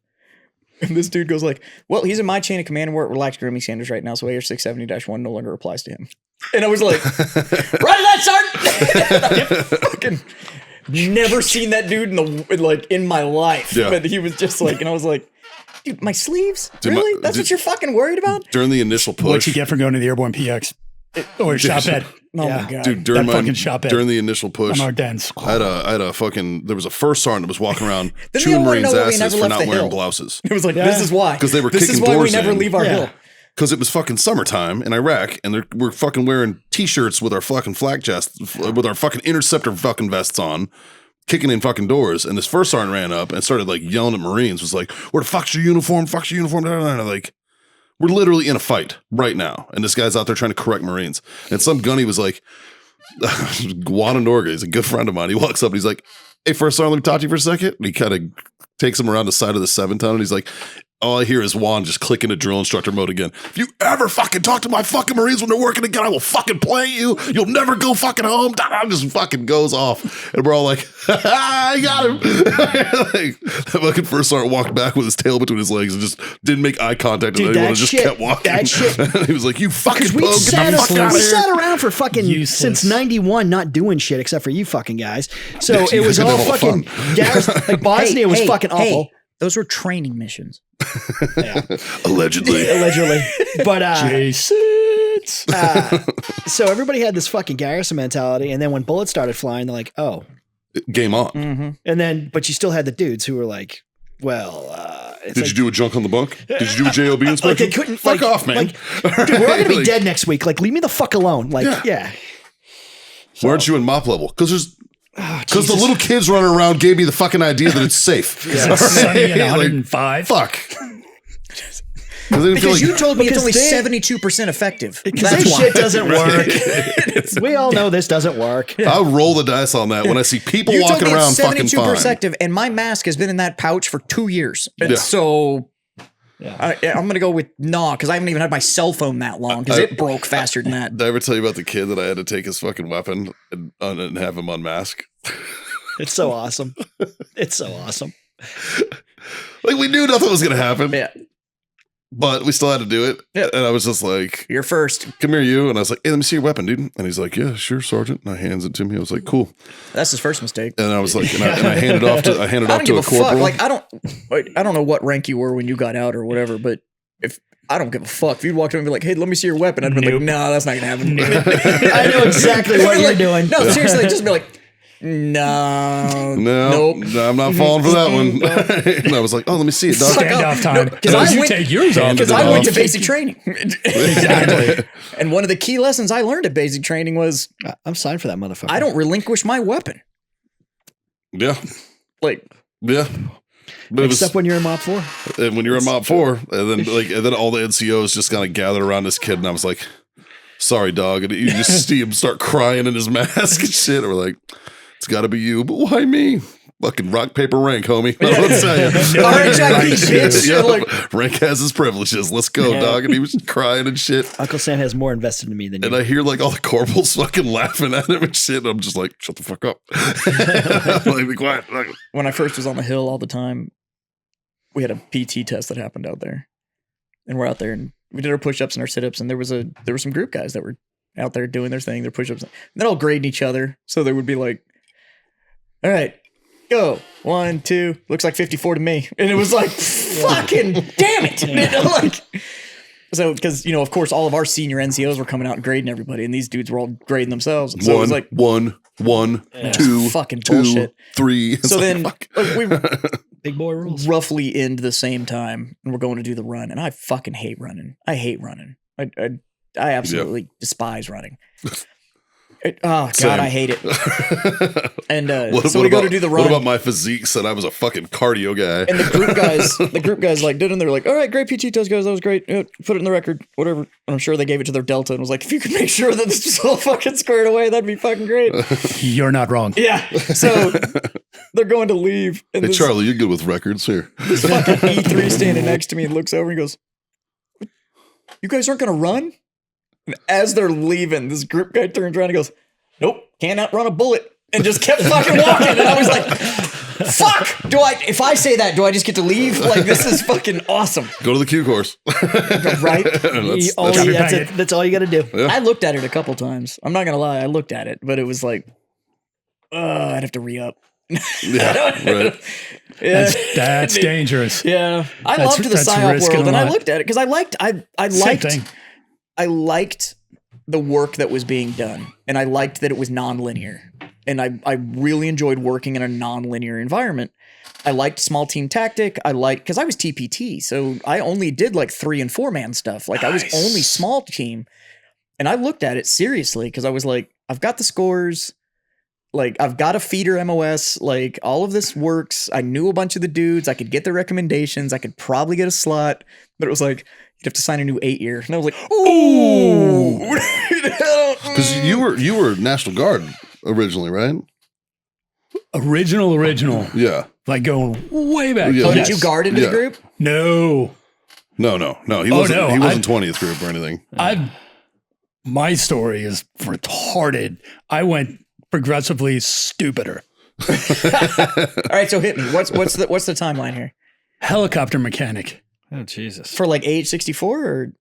And this dude goes like, "Well, he's in my chain of command and we're at relaxed grooming standards right now, so AR 670-1 no longer applies to him." And I was like, "Right that, Sergeant!" Fucking never seen that dude in my life. Yeah. But he was just like, and I was like, "Dude, my sleeves? Dude, Really? That's what you're fucking worried about?" During the initial push. What'd you get for going to the Airborne PX? Or shop at Oh Yeah. my God. Dude, during That my fucking shop at- during the initial push, on our dens. I had a fucking there was a first sergeant that was walking around Then they chewing all wanna Marines' know why we asses never for left not the wearing hill. blouses. It was like, Yeah. this is why. 'Cause they were This is kicking why we doors never in. leave our Yeah. hill. Because it was fucking summertime in Iraq, and we're fucking wearing t-shirts with our fucking flak vests, with our fucking interceptor fucking vests on, kicking in fucking doors. And this first sergeant ran up and started like yelling at Marines, was like, "Where the fuck's your uniform? Fuck's your uniform?" And I'm like, We're literally in a fight right now. And this guy's out there trying to correct Marines. And some gunny was like, Juan Norga, he's a good friend of mine. He walks up and he's like, hey, first sergeant, let me talk to you for a second. And he kind of takes him around the side of the 7-ton and he's like, all I hear is Juan just clicking to drill instructor mode again. If you ever fucking talk to my fucking Marines when they're working again, I will fucking play you. You'll never go fucking home. Just fucking goes off. And we're all like, I got him. Like, that fucking first sergeant walked back with his tail between his legs and just didn't make eye contact with anyone and just kept walking. That shit. He was like, you fucking we punk, get the fuck out of we here. sat around for fucking Useless. since 91 not doing shit except for you fucking guys. So Yeah, it was you all guys had all the fucking Garrison, like Bosnia was fucking awful. Those were training missions. Allegedly. Allegedly. But Jason's. so everybody had this fucking Garrison mentality, and then when bullets started flying, they're like, oh. Game on. Mm-hmm. And then but you still had the dudes who were like, well, Did you do a junk on the bunk? Did you do a JOB like inspection? they couldn't Fuck off, man. Dude, we're all gonna be Like, dead next week. Like, leave me the fuck alone. Like, yeah. Why aren't you in mop level? Because the Jesus. little kids running around gave me the fucking idea that it's safe. It's sunny and Like, 105. fuck. Because You told me it's only Because 72% effective. Because That's this why. shit doesn't work. We all know this doesn't work. I'll roll the dice on that when I see people You told walking me around it's fucking 72% fine. effective, and my mask has been in that pouch for 2 years. And Yeah. so I'm going to go with because I haven't even had my cell phone that long because it broke faster than that. Did I ever tell you about the kid that I had to take his fucking weapon and have him unmask? It's so awesome. It's so awesome. Like, we knew nothing was going to happen, Yeah, but we still had to do it. Yeah. And I was just like, you're first. come here, you. And I was like, hey, let me see your weapon, dude. And he's like, yeah, sure, Sergeant. And I hands it to me. I was like, cool. That's his first mistake. And I was like, and I handed off to I don't to give a a fuck. corporal. Like I don't know what rank you were when you got out or whatever, but if I don't give a fuck. If you'd walked up and be like, hey, let me see your weapon, I'd be like, no, that's not gonna happen. I know exactly what you're doing. No, seriously, just be like, no, No, nope. I'm not falling for that one. And I was like, oh, let me see it, dog. Standoff time. because Because I you went- take yours off. Because I went to basic training. Exactly. And one of the key lessons I learned at basic training was I'm signed for that motherfucker. I don't relinquish my weapon. Yeah, Like, yeah. But it was, Except when you're in Mop 4. and when you're in Mop 4, and then all the NCOs just kind of gathered around this kid, and I was like, sorry, dog. And you just see him start crying in his mask and shit. And we're like, it's got to be you, but why me? Fucking rock, paper, rank, homie. I'll tell you. RHIP, bitch. Yeah, Like, rank has his privileges. Let's go, Yeah. dog. And he was crying and shit. Uncle Sam has more invested in me than you. And I hear like all the corporals fucking laughing at him and shit. And I'm just like, shut the fuck up. I'm like, be quiet. when I first was on the hill all the time, we had a PT test that happened out there. And we're out there and we did our push-ups and our sit-ups, and there were some group guys that were out there doing their thing, their push-ups. And they're all grading each other. So they would be like, all right, go. 1, 2, looks like 54 to me. And it was like, fucking damn it. You know, like, so, because, of course, all of our senior NCOs were coming out and grading everybody, and these dudes were all grading themselves. So it was like, one, two, fucking 2, bullshit. 3. It's So like, then fuck. we Big boy rules. roughly end the same time, and we're going to do the run. And I fucking hate running. I hate running. I absolutely despise running. Oh Same. God, I hate it. And What so we go about- to do the What run. about my physique? Said I was a fucking cardio guy. And the group guys like did it, and they're like, all right, great PT test, guys. That was great. Yeah, put it in the record, whatever. And I'm sure they gave it to their Delta and was like, if you could make sure that this is all fucking squared away, that'd be fucking great. You're not wrong. Yeah. So they're going to leave. And Hey, this, Charlie, you're good with records here. this fucking E3 standing next to me and looks over and goes, you guys aren't going to run? And as they're leaving, this group guy turns around and goes, nope, can't outrun a bullet. And just kept fucking walking. And I was like, fuck, if I say that, do I just get to leave? Like, this is fucking awesome. Go to the Q course. Right? That's all you got to do. Yeah. I looked at it a couple times. I'm not going to lie. I looked at it, but it was like, I'd have to re-up. Yeah, right. Yeah. That's dangerous. Yeah. I That's- loved the that's PSYOP risking world, a and I lot. looked at it because I Same liked thing. I liked the work that was being done, and I liked that it was nonlinear. And I really enjoyed working in a nonlinear environment. I liked small team tactic. Because I was TPT, so I only did like 3 and 4 man stuff. Like I was only small team. And I looked at it seriously because I was like, I've got the scores. Like I've got a feeder MOS. Like all of this works. I knew a bunch of the dudes. I could get their recommendations. I could probably get a slot. But it was like, have to sign a new 8-year. And I was like, ooh. Because you were National Guard originally, right? Original. Yeah. Like going way back. Yeah. Oh, Yes. did you guard into Yeah. the group? No. No. He wasn't. no, He wasn't 20th group or anything. My story is retarded. I went progressively stupider. All right, so hit me. What's the timeline here? Helicopter mechanic. Oh Jesus. For like age 64 or?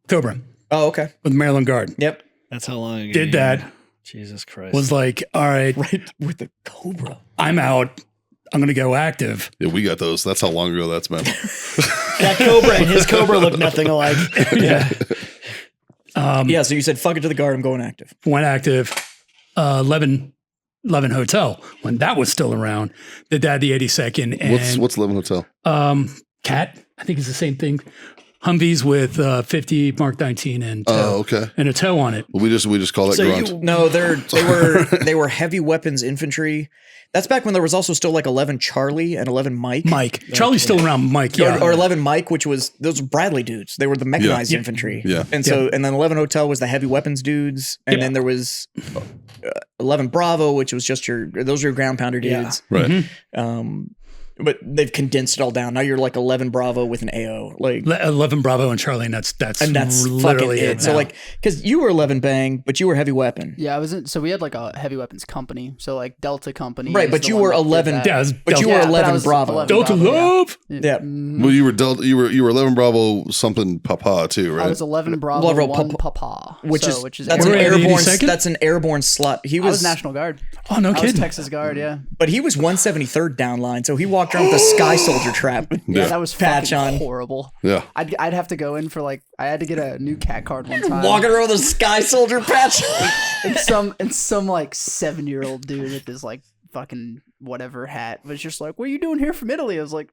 Cobra Oh, okay. with Maryland Guard. Yep. That's how long ago. Did that. Jesus Christ. Was like, all right, Right with the Cobra. I'm out. I'm going to go active. Yeah, we got those. That's how long ago that's been. that Cobra and his Cobra look nothing alike. Yeah. Yeah, so you said, fuck it to the guard, I'm going active. Went active. 11 Hotel, when that was still around. Did that the 82nd. And What's 11 Hotel? Cat, I think it's the same thing. Humvees with 50 Mark 19 and Oh, okay. and a toe on it. Well, we just call that So grunt. you- No, they were heavy weapons infantry. That's back when there was also still like 11 Charlie and 11 Mike. Mike. Charlie's still around. Mike, yeah. Or 11 Mike, which was those were Bradley dudes. They were the mechanized Yeah. infantry. Yeah. And so, and then 11 Hotel was the heavy weapons dudes. And then there was 11 Bravo, which was just those are your ground pounder dudes. Right. But they've condensed it all down. Now you're like 11 Bravo with an AO. Like, 11 Bravo and Charlie, and that's fucking literally it. So now. like, because you were 11 Bang, but you were heavy weapon. Yeah, I was in. So we had like a heavy weapons company. So like Delta Company. Right, is but the you one were that did 11 that. yeah, it's But you Delta, were Yeah, but I 11 was Bravo. 11 Delta Bravo, yeah. Love. Yeah. Well, you were 11 Bravo something Papa too, right? I was 11 Bravo, Bravo 1 Papa- Papa, Which so, is that's an We're at airborne. 82nd? That's an airborne slot. He I was was, National Guard. Oh, no I was kidding. Texas Guard. Yeah, but he was 173rd down line, so he walked around with a Sky Soldier trap. yeah, that was Patch fucking on. horrible. Yeah. I'd have to go in for like I had to get a new cat card one time. Walking around with a Sky Soldier patch. and some like 7-year-old dude with this like fucking whatever hat was just like, "What are you doing here from Italy?" I was like,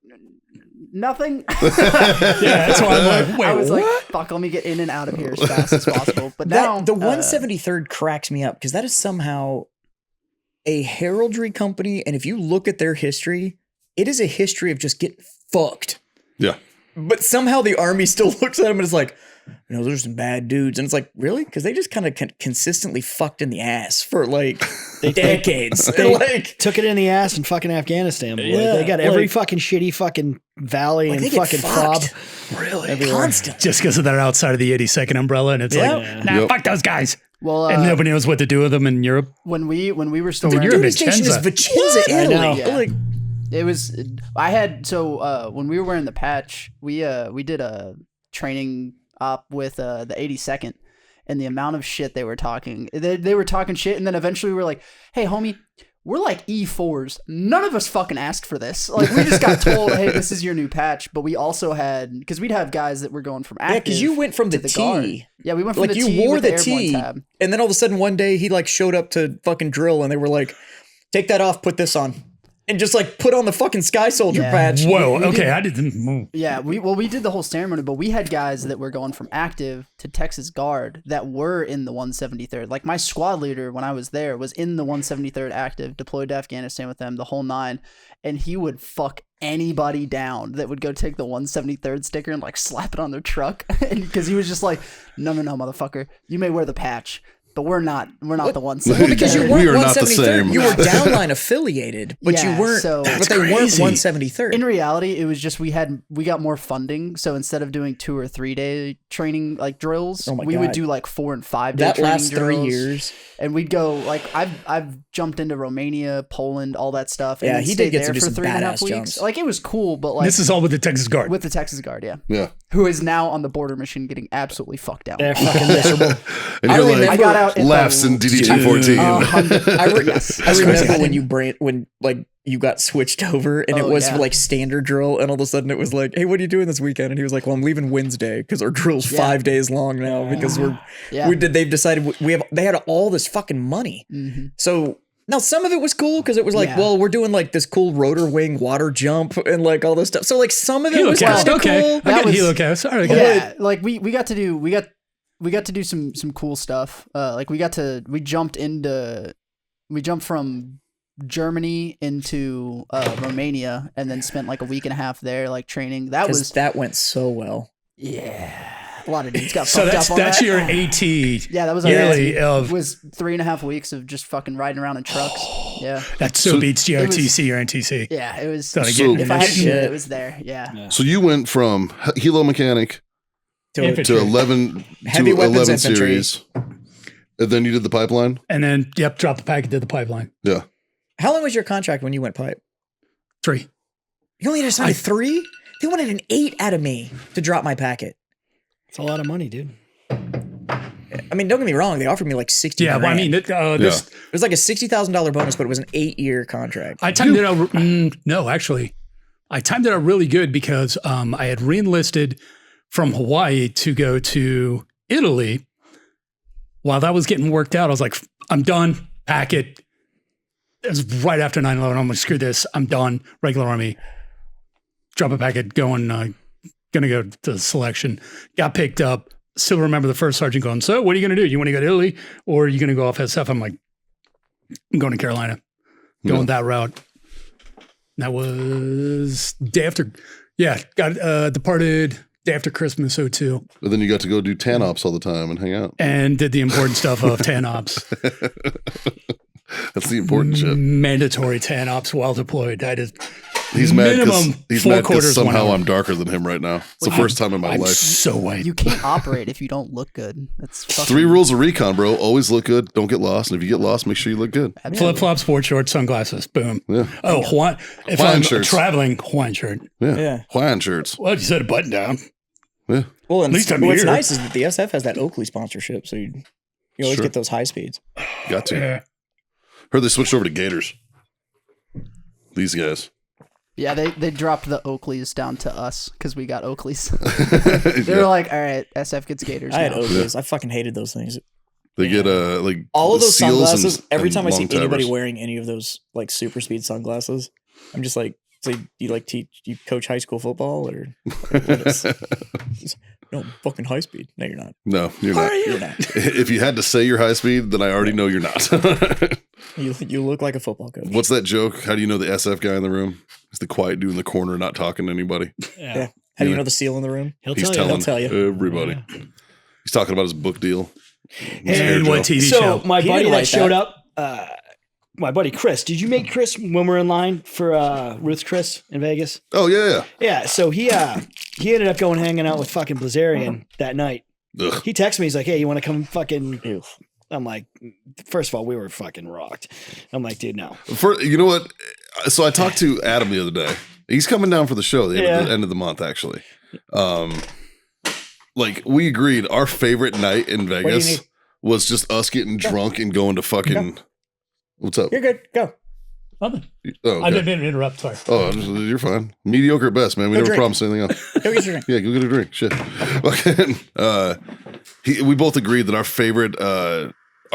"Nothing." Yeah, that's why I'm like, wait, I was what? like, "Fuck, let me get in and out of here as fast as possible." But now The 173rd cracks me up because that is somehow a heraldry company, and if you look at their history, it is a history of just getting fucked. Yeah. But somehow the army still looks at them and is like, you know, those are some bad dudes. And it's like, really? Because they just kind of consistently fucked in the ass for like decades. They like, took it in the ass in fucking Afghanistan. Boy. Yeah, They got every like- fucking shitty fucking valley like and they get fucking fob. fucked. Really? Constantly. Just because they're outside of the 82nd umbrella, and it's Yeah. like, nah, Yep. fuck those guys. well, And nobody knows what to do with them in Europe. when we were still Dude, around, you're a Duty station is Vicenza. Vicenza, Italy. know. Yeah. Like, it was I had so when we were wearing the patch, we did a training op with the 82nd, and the amount of shit they were talking. They were talking shit, and then eventually we were like, "Hey, homie, we're like E4s. None of us fucking asked for this. Like, we just got told, hey, this is your new patch." But we also had, because we'd have guys that were going from active. yeah, because you went from the to T. guard. Yeah, we went from Like the you T wore with the airborne T, tab. and then all of a sudden one day he like showed up to fucking drill, and they were like, "Take that off, put this on," and just like put on the fucking Sky Soldier Yeah. patch. Whoa, okay, I didn't move. Yeah, we did the whole ceremony, but we had guys that were going from active to Texas Guard that were in the 173rd. Like my squad leader when I was there was in the 173rd active, deployed to Afghanistan with them, the whole nine, and he would fuck anybody down that would go take the 173rd sticker and like slap it on their truck, because he was just like, no, motherfucker, you may wear the patch, but we're not the 173rd. Well, because you We weren't are not the 173rd. same. You were downline affiliated, but Yeah, you weren't. so- but That's they weren't crazy. 173rd. In reality, it was just we got more funding, so instead of doing 2 or 3 day training like drills, Oh my we would God. do like 4 and 5 day that training last 3 drills. years. And we'd go like I've jumped into Romania, Poland, all that stuff. And Yeah, then he did stayed get to there do for some 3.5 badass weeks. jumps. Like it was cool, but like This is all with the Texas Guard. with the Texas Guard, yeah, Yeah. who is now on the border mission getting absolutely fucked down. They're fucking miserable. And I you're remember- like, I got out at laughs the- in DD2 14. I remember when you when like you got switched over and it Oh, was yeah. like standard drill, and all of a sudden it was like, "Hey, what are you doing this weekend?" And he was like, "Well, I'm leaving Wednesday because our drill's 5 days long now because Yeah. they've decided they had all this fucking money." Mm-hmm. So now some of it was cool because it was like, Yeah. well, we're doing like this cool rotor wing water jump and like all this stuff. So like some of it was Helocast, kind of okay. cool. I That get was- Helocast. All right, Yeah, like we got to do some cool stuff. Like we jumped from Germany into Romania, and then spent like a week and a half there, like training. That 'Cause was that went so well. yeah. A lot of dudes got So fucked up on that's that. your AT Yeah, that was yearly it of was 3.5 weeks of just fucking riding around in trucks. Yeah, that so beats GRTC or NTC. yeah, it was. So So- If I had Shit. shit, it was there. Yeah. So you went from helo mechanic Infantry. to 11 Heavy to weapons 11 infantry. series, and then you did the pipeline. And then, drop the packet to the pipeline. Yeah, How long was your contract when you went pipe? 3. You only had to sign 3? They wanted an 8 out of me to drop my packet. It's a lot of money, dude. I mean, don't get me wrong. They offered me like 60 Yeah, well, I mean, grand. this. It was like a $60,000 bonus, but it was an 8-year contract. I timed it out. No, actually, I timed it out really good because I had reenlisted from Hawaii to go to Italy. While that was getting worked out, I was like, I'm done. Pack it. It was right after 9/11. I'm like, screw this. I'm done. Regular Army. Drop a packet. Going. Gonna go to selection. Got picked up. Still remember the first sergeant going, so what are you gonna do? You want to go to Italy or are you gonna go off SF? I'm like, I'm going to Carolina. Going that route. That was day after. Yeah, got departed day after Christmas 02 but then you got to go do tan ops all the time and hang out. and did the important stuff of tan ops. That's the important shit. Mandatory tan ops while deployed. I did He's mad because minimum he's 4 mad 'cause quarters, 1 somehow hour. I'm darker than him right now. It's the first time in my I'm life. so white. You can't operate if you don't look good. That's fucking 3 rules of recon, bro. Always look good. Don't get lost. And if you get lost, make sure you look good. Flip flop, sports shorts, sunglasses. Boom. Yeah. Oh, Hawaiian. If Hawaiian I'm shirts. traveling, Hawaiian shirt. Yeah. Yeah. Hawaiian shirts. Well, you said a button down. Yeah. Well, and least I'm what's here. nice is that the SF has that Oakley sponsorship, so you always Sure. get those high speeds. Got to. Yeah. Heard they switched over to Gators. These guys. Yeah, they dropped the Oakleys down to us because we got Oakleys. They were Yeah. like, all right, SF gets Gators. I had now. Oakleys. I fucking hated those things. They get like All of those seals sunglasses. Every and time I see long anybody timers. wearing any of those like super speed sunglasses, I'm just like, so you coach high school football or what is, no fucking high speed? No, you're not. No, you're not. You're not. If you had to say you're high speed, then I already know you're not. You look like a football coach. What's that joke? How do you know the SF guy in the room? He's the quiet dude in the corner, not talking to anybody. Yeah. How do you know the seal in the room? He'll He's tell you. telling He'll tell you. everybody. He's talking about his book deal. And what TV So show? my He buddy didn't that write showed that. up, my buddy Chris. Did you meet Chris when we were in line for Ruth's Chris in Vegas? Oh yeah, Yeah. So he ended up going hanging out with fucking Blazarian that night. yeah. Ugh. He texted me. He's like, "Hey, you want to come fucking?" Ew. I'm like, first of all, we were fucking rocked. I'm like, dude, no. You know what? So I talked to Adam the other day. He's coming down for the show the end of the month, actually. Like we agreed, our favorite night in do you Vegas need? was just us getting drunk and going to fucking. What's up? You're good. Go. Nothing. Oh, I okay. didn't mean to interrupt. Sorry. Oh, you're fine. Mediocre at best, man. We Go never drink. promised anything else. Go get your drink. Yeah, go get a drink. Shit. We both agreed that our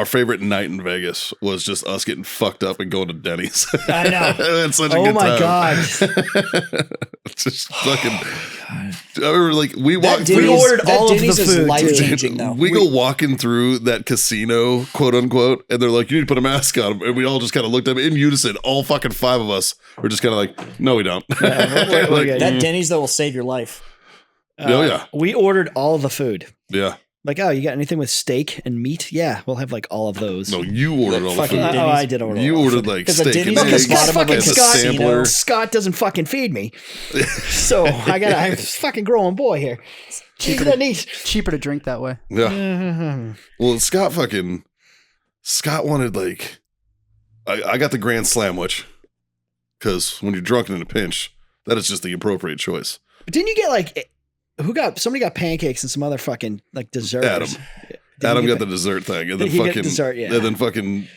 favorite night in Vegas was just us getting fucked up and going to Denny's. I know. It's such a Oh good my time. god. It's just fucking. I remember, like, we walked We through. ordered that all of the Denny's is food, life dude. changing though. We go walking through that casino, quote unquote, and they're like, "You need to put a mask on," and we all just kind of looked at it in unison. All fucking 5 of us were just kind of like, "No, we don't." Like, That Denny's though will save your life. oh yeah, We ordered all the food. yeah. Like, oh, you got anything with steak and meat? Yeah, we'll have like all of those. No, you ordered all the fucking food. Denny's. Oh, I did order. You all the ordered food. like 'Cause the steak and Denny's eggs is bottom of and a a casino. sampler. Scott doesn't fucking feed me, so I'm a fucking growing boy here. He's gonna need. Cheaper to drink that way. Yeah. Well, Scott wanted like, I got the Grand Slamwich because when you're drunk and in a pinch, that is just the appropriate choice. But didn't you get like somebody got pancakes and some other fucking like dessert? Adam. Adam got the dessert thing, and then He got fucking dessert, yeah. and then fucking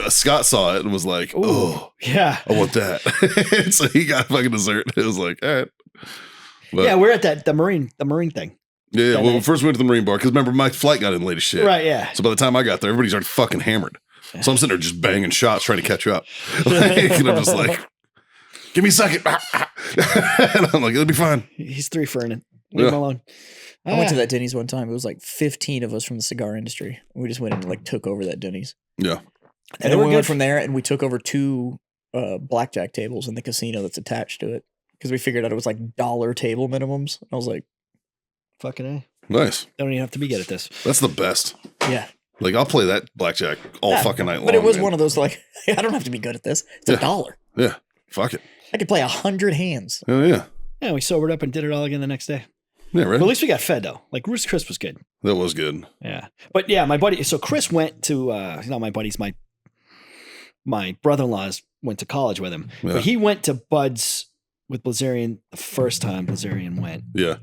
Scott saw it and was like, "Oh, yeah. I want that." So he got fucking dessert. It was like, all right. But, Yeah, we're at the marine thing. yeah. that Well, night. first we went to the Marine Bar because remember my flight got in late as shit. Right, yeah. So by the time I got there, everybody's already fucking hammered. So I'm sitting there just banging shots trying to catch up. Like, and I'm just like, "Give me a second." And I'm like, "It'll be fine." He's 3 for it. Leave him Yeah. alone. I went to that Denny's one time. It was like 15 of us from the cigar industry. We just went and like took over that Denny's. Yeah. And then we went from there and we took over 2 blackjack tables in the casino that's attached to it because we figured out it was like dollar table minimums. I was like, Fucking A. Nice. They don't even have to be good at this. That's the best. yeah. Like, I'll play that blackjack all fucking night long. But it was man. one of those like, I don't have to be good at this. It's Yeah. $1. Yeah. Fuck it. I could play 100 hands. Oh, yeah. Yeah, we sobered up and did it all again the next day. Yeah, right? But at least we got fed though. Like Rooster Chris was good. That was good. Yeah. But yeah, my buddy, so Chris went to, not my buddies, my brother-in-law's went to college with him. Yeah. But he went to Bud's with Blazarian the first time Blazarian went Yeah.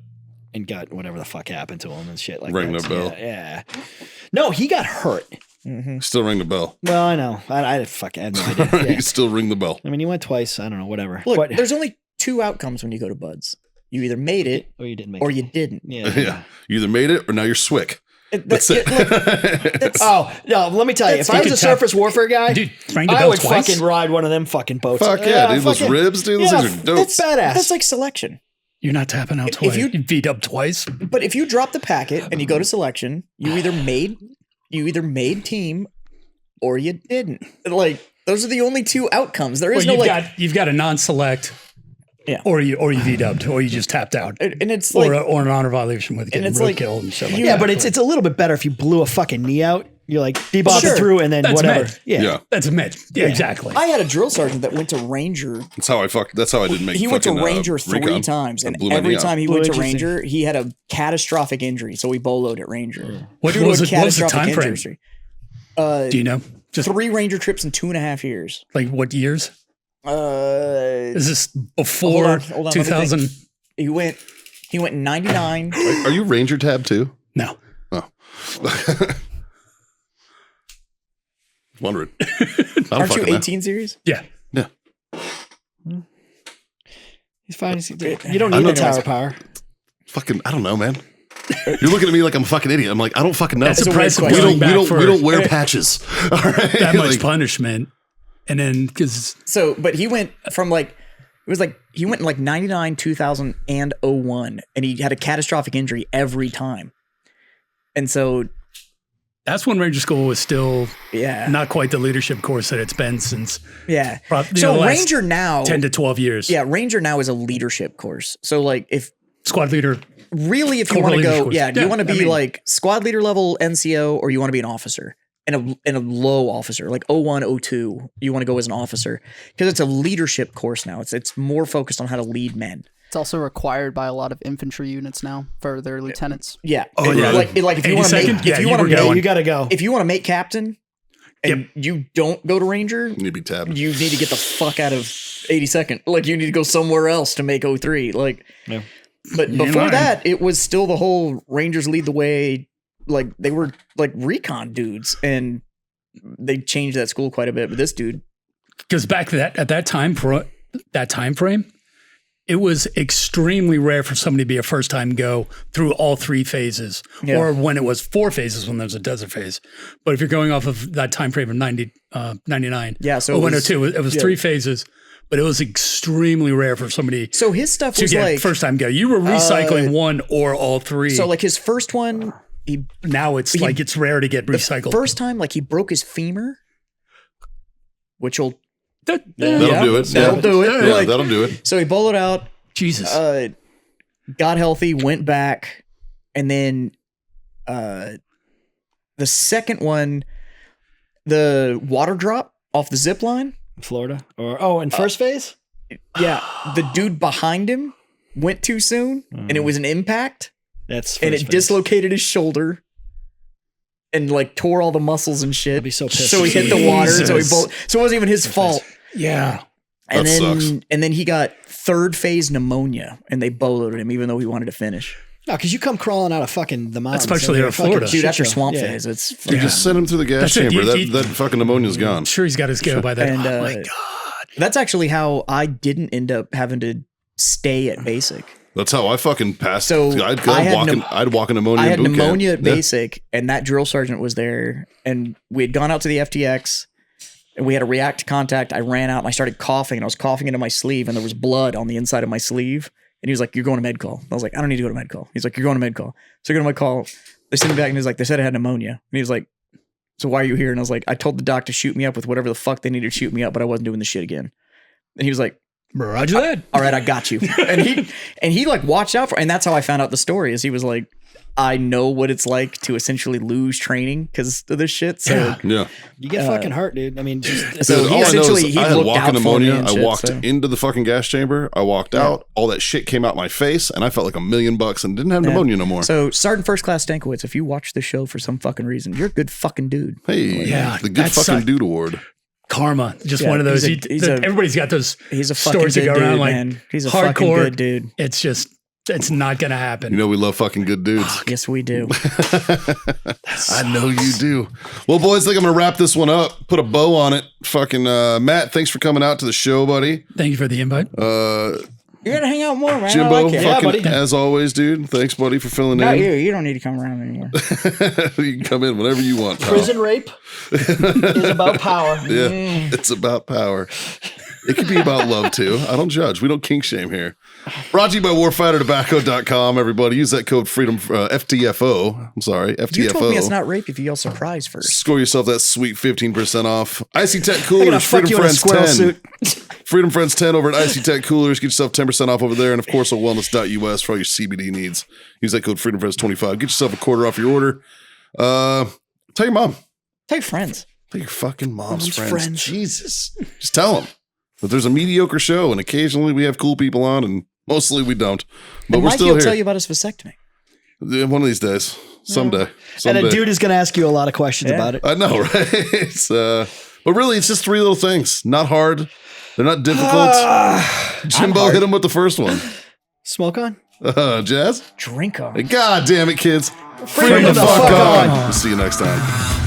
and got whatever the fuck happened to him and shit like Rang that. the bell. Yeah. No, he got hurt. Still ring the bell. Well, I know. I had no idea. Yeah. You still ring the bell. I mean, he went twice. I don't know, whatever. Look, But, there's only 2 outcomes when you go to Bud's. You either made it or you didn't make or it. you didn't. Yeah. Yeah. You either made it or now you're swick. That's it. Oh, no, let me tell you, if I was a could tap- surface warfare guy, Dude, rang the I bell would twice. fucking ride one of them fucking boats. Fuck yeah, dude. Those fucking- ribs, dude. Those yeah, things are dope. That's badass. That's like selection. You're not tapping out If twice. you- You beat up twice. But if you drop the packet and you go to selection, you either made team or you didn't. Like those are the only 2 outcomes. There is Well, no like, you've got a non-select, Yeah. or you V-dubbed, or you just tapped out, and it's or, like, or an honor violation with getting it's like- roadkill and shit like yeah, that. but it's a little bit better if you blew a fucking knee out. You're like bebop Sure. it through and then That's whatever. med. Yeah. Yeah. That's a med. Yeah, exactly. I had a drill sergeant that went to Ranger. That's how I didn't make He went to fucking, Ranger 3 recon. times, I and blew my every knee out. time he Blew went to interesting. Ranger, he had a catastrophic injury. So we boloed at Ranger. What Due to was a it- what was the catastrophic time frame? injury. Do you know? Just 3 Ranger trips in 2.5 years. like what years? Uh, Is this before hold on, let me 2000? he went in 99. Are you Ranger tab too? No. Oh. Wondering. I don't Aren't you fucking know. 18 series? Yeah. Yeah. He's fine. You don't I need know the tower guys. power. Fucking, I don't know, man. You're looking at me like I'm a fucking idiot. I'm like, I don't fucking know. That's the a weird price of question. going back for we don't wear patches. All right. that much Like, punishment. And then, because So, but he went from like, it was like, he went in like 99, 2000, and 01, and he had a catastrophic injury every time. And so, that's when Ranger School was still yeah. not quite the leadership course that it's been since Yeah. the So last Ranger now, 10 to 12 years. yeah, Ranger now is a leadership course. So like if Squad leader. really, if you Corporal want to leadership go, course. yeah, do you Yeah, want to I be mean- like squad leader level NCO or you want to be an officer and a low officer, like 01, 02, you want to go as an officer because it's a leadership course now. It's more focused on how to lead men. It's also required by a lot of infantry units now for their lieutenants. Yeah. Oh, yeah. Like if you want to 82nd? make, Yeah, if you you want were to going. make, You got to go. if you want to make captain and you don't go to Ranger, you need to be tabbed. you need to get the fuck out of 82nd. Like you need to go somewhere else to make 03. Like, Yeah. but You before ain't lying. that, it was still the whole Rangers lead the way. Like they were like recon dudes, and they changed that school quite a bit. But this dude, Because back at that time frame, it was extremely rare for somebody to be a first time go through all 3 phases, Yeah. or when it was 4 phases when there was a desert phase. But if you're going off of that time frame of 99, Yeah, so or it was- 102, it was yeah. 3 phases. But it was extremely rare for somebody so his stuff to was get like first time go. You were recycling 1 or all 3. so like his first one. He now it's like it's rare to get recycled. first time like he broke his femur, which will That- That'll yeah, do it. that'll do it. Yeah, Like, that'll do it. so he bowled out. Jesus. Got healthy, went back, and then the second one, the water drop off the zip line. Florida or in first phase. Yeah, the dude behind him went too soon, and it was an impact, That's and first it phase. dislocated his shoulder, and like tore all the muscles and shit. I'd be so pissed. So he hit the water, so he Jesus. so it wasn't even his fault. yeah. And That then sucks. and then he got 3rd phase pneumonia, and they boloed him even though he wanted to finish. No, because you come crawling out of fucking the mountains. Especially You're in a fucking Florida. Dude, shit after show. swamp Yeah. phase, it's You fucking just send him through the gas That's it. chamber. You- That fucking pneumonia's gone. I'm sure he's got his go by then. And, oh my uh, God. That's actually how I didn't end up having to stay at basic. That's how I fucking passed. So, I'd I had walk in pneumonia. I had boot camp. pneumonia at Yeah. basic, and that drill sergeant was there, and we had gone out to the FTX, and we had a react to contact. I ran out and I started coughing, and I was coughing into my sleeve, and there was blood on the inside of my sleeve. And he was like, "You're going to med call." I was like, "I don't need to go to med call." He's like, "You're going to med call." So I go to med call. They sent me back, and he's like, "They said I had pneumonia." And he was like, "So why are you here?" And I was like, "I told the doc to shoot me up with whatever the fuck they needed to shoot me up, but I wasn't doing the shit again." And he was like, Roger that. all right, I got you. And he like watched out for, and that's how I found out the story is he was like, I know what it's like to essentially lose training because of this shit. So Yeah. You get fucking hurt, dude. I mean, just So Dude, he all I know essentially is he I had looked walking out for me pneumonia. and I shit, walked so. into the fucking gas chamber. I walked out. All that shit came out my face, and I felt like $1 million and didn't have pneumonia no more. So Sergeant First Class Stankiewicz, if you watch the show for some fucking reason, you're a good fucking dude. Hey, Yeah, the good that fucking sucked. dude award. Karma, just Yeah, one of those. he's a- Everybody's got those He's a fucking stories that good go around dude, like man. He's a fucking hardcore. good dude. It's just, it's not going to happen. You know we love fucking good dudes. Yes, we do. I know you do. Well, boys, I think I'm gonna wrap this one up. Put a bow on it. Fucking Matt, thanks for coming out to the show, buddy. Thank you for the invite. You're gonna hang out more, man. I Jimbo, like it. fucking as always, dude. Thanks, buddy, for filling Not in. you. You don't need to come around anymore. You can come in whenever you want. pal. prison rape is about power. Yeah, it's about power. It could be about love too. I don't judge. We don't kink shame here. Brought to you by warfightertobacco.com, everybody. Use that code freedom FTFO. I'm sorry, FTFO. You told me it's not rape if you yell surprise first. Score yourself that sweet 15% off. Icy Tech They're gonna Coolers, fuck Freedom you in a Friends squirrel 10. suit. Freedom Friends 10 over at Icy Tech Coolers. Get yourself 10% off over there. And of course, at wellness.us for all your CBD needs. Use that code Freedom Friends 25. Get yourself a quarter off your order. Tell your mom. Take friends. Tell your fucking mom's friends. friends. Jesus. Just tell them that there's a mediocre show and occasionally we have cool people on and mostly we don't. But And we're Mikey still will here. tell you about his vasectomy. Yeah, one of these days. Someday. And Someday. a dude is going to ask you a lot of questions Yeah. about it. I know, right? It's, but really, it's just 3 little things. Not hard. They're not difficult. Jimbo hit him with the first one. Smoke on? Jazz? Drink on. God damn it, kids. Freedom the fuck on. We'll see you next time.